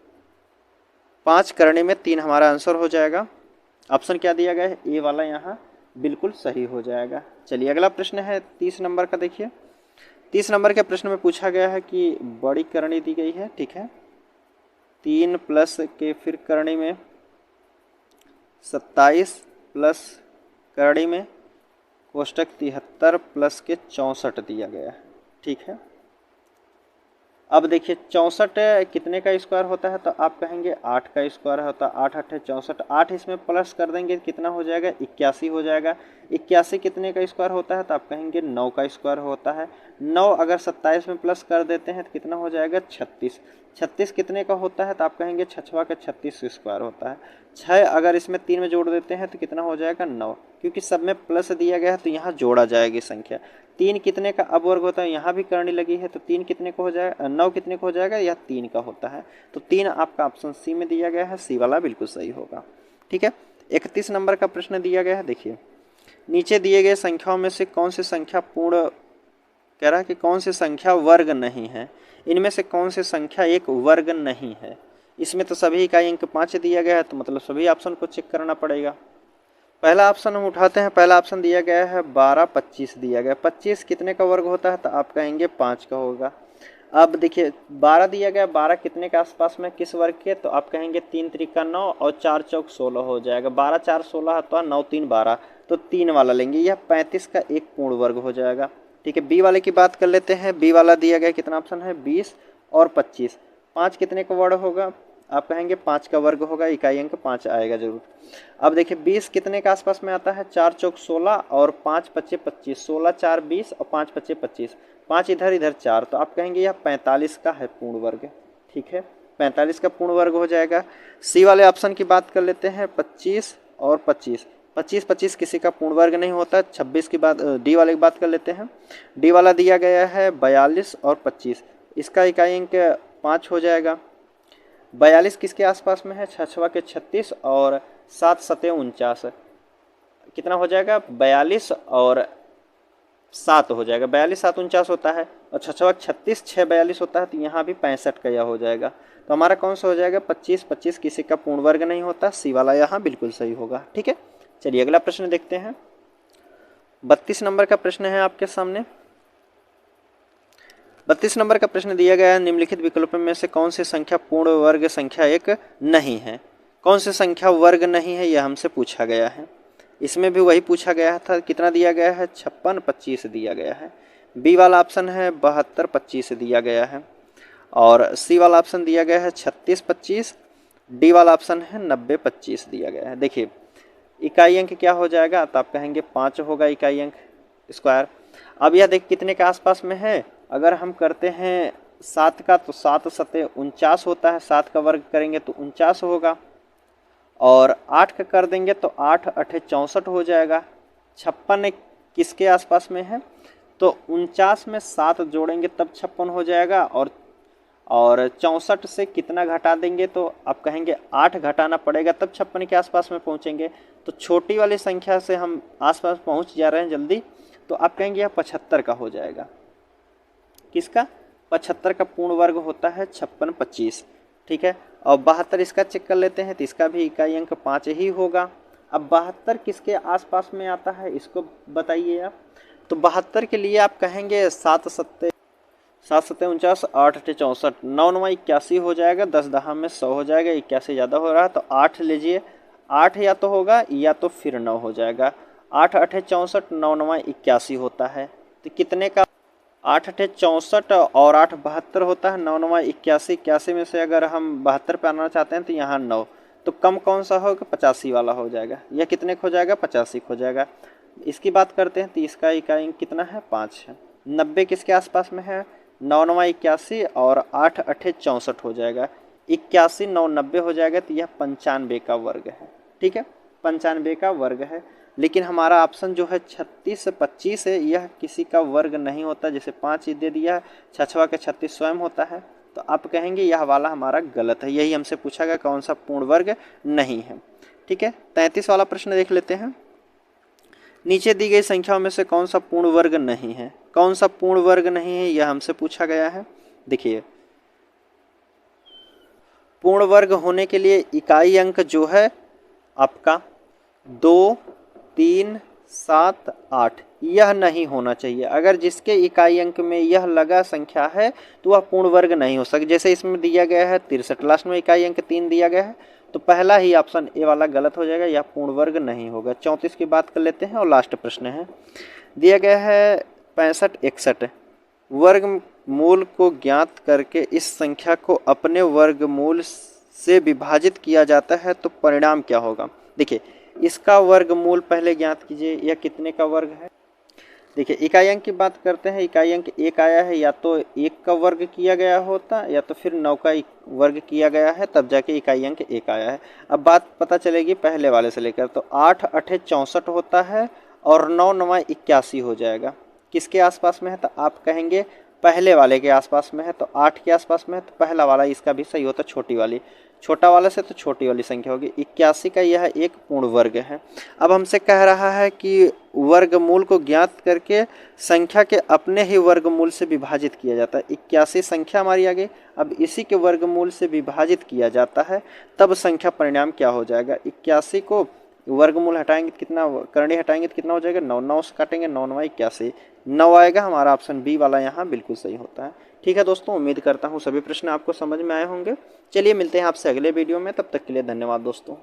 5 करने में 3 हमारा आंसर हो जाएगा। ऑप्शन क्या दिया गया है, ए वाला यहाँ बिल्कुल सही हो जाएगा। चलिए अगला प्रश्न है 30 नंबर का, देखिए 30 नंबर के प्रश्न में पूछा गया है कि बड़ी करणी दी गई है। ठीक है, 3 प्लस के फिर करणी में 27 प्लस करणी में कोष्टक 73 प्लस के 64 दिया गया है। ठीक है, अब देखिए 64 कितने का स्क्वायर होता है, तो आप कहेंगे 8 का स्क्वायर होता है, 8 8 64, 8 इसमें प्लस कर देंगे कितना हो जाएगा, 81 हो जाएगा। 81 कितने का स्क्वायर होता है, तो आप कहेंगे 9 का स्क्वायर होता है। 9 अगर 27 में प्लस कर देते हैं तो कितना हो जाएगा, 36। 36 कितने का होता है, तो आप कहेंगे 6 का 36 स्क्वायर होता है। 6 अगर इसमें 3 में जोड़ देते हैं तो कितना हो जाएगा, 9, क्योंकि सब में प्लस दिया गया है तो यहाँ जोड़ा जाएगी संख्या। 3 कितने का अब वर्ग होता है, यहाँ भी करनी लगी है, तो 3 कितने को हो जाएगा, 9 कितने को हो जाएगा, यह 3 का होता है। तो 3 आपका ऑप्शन सी में दिया गया है, सी वाला बिल्कुल सही होगा। ठीक है, 31 नंबर का प्रश्न दिया गया है, देखिए नीचे दिए गए संख्याओं में से कौन सी संख्या पूर्ण, कह रहा है कि कौन सी संख्या वर्ग नहीं है, इनमें से कौन सी संख्या एक वर्ग नहीं है। इसमें तो सभी का अंक 5 दिया गया है, तो मतलब सभी ऑप्शन को चेक करना पड़ेगा। पहला ऑप्शन हम उठाते हैं, पहला ऑप्शन दिया गया है 12 25 दिया गया, 25 कितने का वर्ग होता है, तो आप कहेंगे 5 का होगा। अब देखिए 12 दिया गया, 12 कितने के आसपास में किस वर्ग के, तो आप कहेंगे 3 त्रिका 9 और 4 चौक 16 हो जाएगा। 12 4 16 तो 9 3 12, तो 3 वाला लेंगे, यह 35 का एक पूर्ण वर्ग हो जाएगा। ठीक है, बी वाले की बात कर लेते हैं। बी वाला दिया गया कितना ऑप्शन है, 20 और 25, 5 कितने का वर्ग होगा, आप कहेंगे 5 का वर्ग होगा, इकाई अंक 5 आएगा जरूर। अब देखिए 20 कितने के आसपास में आता है, 4 चौक 16 और 5 पच्चे 25, 16 4 20 और 5 पच्चे 25, 5 इधर इधर 4, तो आप कहेंगे यह 45 का है पूर्ण वर्ग। ठीक है, 45 का पूर्ण वर्ग हो जाएगा। सी वाले ऑप्शन की बात कर लेते हैं, 25 और 25, 25 25 किसी का पूर्ण वर्ग नहीं होता। 26 की बात, डी वाले की बात कर लेते हैं। डी वाला दिया गया है 42 और 25, इसका इकाई अंक 5 हो जाएगा। 42 किसके आसपास में है, 6 के 36 और 7 सते 49, कितना हो जाएगा, 42 और 7 हो जाएगा, 42 7 49 होता है, और 6 36 6 42 होता है, तो यहाँ भी 65 का यह हो जाएगा। तो हमारा कौन सा हो जाएगा, 25 25 किसी का पूर्ण वर्ग नहीं होता, सी वाला यहाँ बिल्कुल सही होगा। ठीक है, चलिए अगला प्रश्न देखते हैं। 32 नंबर का प्रश्न है आपके सामने। 32 नंबर का प्रश्न दिया गया है, निम्नलिखित विकल्पों में से कौन सी संख्या पूर्ण वर्ग संख्या एक नहीं है। कौन सी संख्या वर्ग नहीं है, यह हमसे पूछा गया है। इसमें भी वही पूछा गया था, कितना दिया गया है, 56 25 दिया गया है। बी वाला ऑप्शन है 72 25 दिया गया है, और सी वाला ऑप्शन दिया गया है 36 25, डी वाला ऑप्शन है 90 25 दिया गया है। देखिए इकाई अंक क्या हो जाएगा, तो आप कहेंगे 5 होगा इकाई अंक स्क्वायर। अब यह देख कितने के आसपास में है, अगर हम करते हैं 7 का तो 7 सते 49 होता है, 7 का वर्ग करेंगे तो 49 होगा, और 8 का कर देंगे तो 8 8 64 हो जाएगा। 56 किसके आसपास में है, तो 49 में 7 जोड़ेंगे तब 56 हो जाएगा, और 64 से कितना घटा देंगे, तो आप कहेंगे 8 घटाना पड़ेगा तब 56 के आसपास में पहुंचेंगे। तो छोटी वाली संख्या से हम आसपास पहुंच जा रहे हैं जल्दी, तो आप कहेंगे यह 75 का हो जाएगा। किसका, 75 का पूर्ण वर्ग होता है 56 25। ठीक है, और 72 इसका चेक कर लेते हैं, तो इसका भी इकाई अंक 5 ही होगा। अब 72 किसके आसपास में आता है, इसको बताइए आप। तो 72 के लिए आप कहेंगे 7 सत्ते 49, 8 8 64, 9 9 81 हो जाएगा, 10 10 में 100 हो जाएगा, 81 ज़्यादा हो रहा है तो 8 लीजिए, 8 या तो होगा या तो फिर 9 हो जाएगा। 8 8 64, 9 9 81 होता है, तो कितने का, 8 8 64 और 8 72 होता है, 9 9 81, 81 में से अगर हम 72 पे आना चाहते हैं तो यहाँ 9, तो कम कौन सा होगा, 85 वाला हो जाएगा। यह कितने हो जाएगा, 85 हो जाएगा। इसकी बात करते हैं तो इसका इकाई अंक कितना है, 5 है। 90 किसके आसपास में है, 9 9 81 और 8 8 64 हो जाएगा, 81 9 90 हो जाएगा, तो यह 95 का वर्ग है। ठीक है, 95 का वर्ग है। लेकिन हमारा ऑप्शन जो है 36 25 है, यह किसी का वर्ग नहीं होता, जैसे 5 दे दिया, 6 के 36 स्वयं होता है, तो आप कहेंगे यह वाला हमारा गलत है। यही हमसे पूछा गया कौन सा पूर्ण वर्ग नहीं है। ठीक है, 33 वाला प्रश्न देख लेते हैं। नीचे दी गई संख्याओं में से कौन सा पूर्ण वर्ग नहीं है, कौन सा पूर्ण वर्ग नहीं है, यह हमसे पूछा गया है। देखिए पूर्ण वर्ग होने के लिए इकाई अंक जो है आपका 2 3 7 8 यह नहीं होना चाहिए। अगर जिसके इकाई अंक में यह लगा संख्या है तो वह पूर्ण वर्ग नहीं हो सकता। जैसे इसमें दिया गया है 63, लास्ट में इकाई अंक 3 दिया गया है, तो पहला ही ऑप्शन ए वाला गलत हो जाएगा, यह पूर्ण वर्ग नहीं होगा। 34 की बात कर लेते हैं और लास्ट प्रश्न है, दिया गया है 65 61, वर्गमूल को ज्ञात करके इस संख्या को अपने वर्गमूल से विभाजित किया जाता है तो परिणाम क्या होगा। देखिए इसका वर्गमूल पहले ज्ञात कीजिए, यह कितने का वर्ग है। देखिए इकाई अंक की बात करते हैं, इकाई अंक 1 आया है, या तो 1 का वर्ग किया गया होता या तो फिर 9 का वर्ग किया गया है, तब जाके इकाई अंक 1 आया है। अब बात पता चलेगी पहले वाले से लेकर, तो 8 8 64 होता है और 9 9 81 हो जाएगा। किसके आसपास में है, तो आप कहेंगे पहले वाले के आसपास में है, तो 8 के आसपास में है, तो पहला वाला इसका भी सही होता, छोटी वाली, छोटा वाले से तो छोटी वाली संख्या होगी। 81 का यह एक पूर्ण वर्ग है। अब हमसे कह रहा है कि वर्गमूल को ज्ञात करके संख्या के अपने ही वर्गमूल से विभाजित किया जाता है। 81 संख्या हमारी आ गई, अब इसी के वर्गमूल से विभाजित किया जाता है, तब संख्या परिणाम क्या हो जाएगा। 81 को वर्गमूल हटाएंगे तो कितना, करणी हटाएंगे तो कितना हो जाएगा, 9 9 से काटेंगे, 9 9 81, 9 आएगा। हमारा ऑप्शन बी वाला यहाँ बिल्कुल सही होता है। ठीक है दोस्तों, उम्मीद करता हूँ सभी प्रश्न आपको समझ में आए होंगे। चलिए मिलते हैं आपसे अगले वीडियो में, तब तक के लिए धन्यवाद दोस्तों।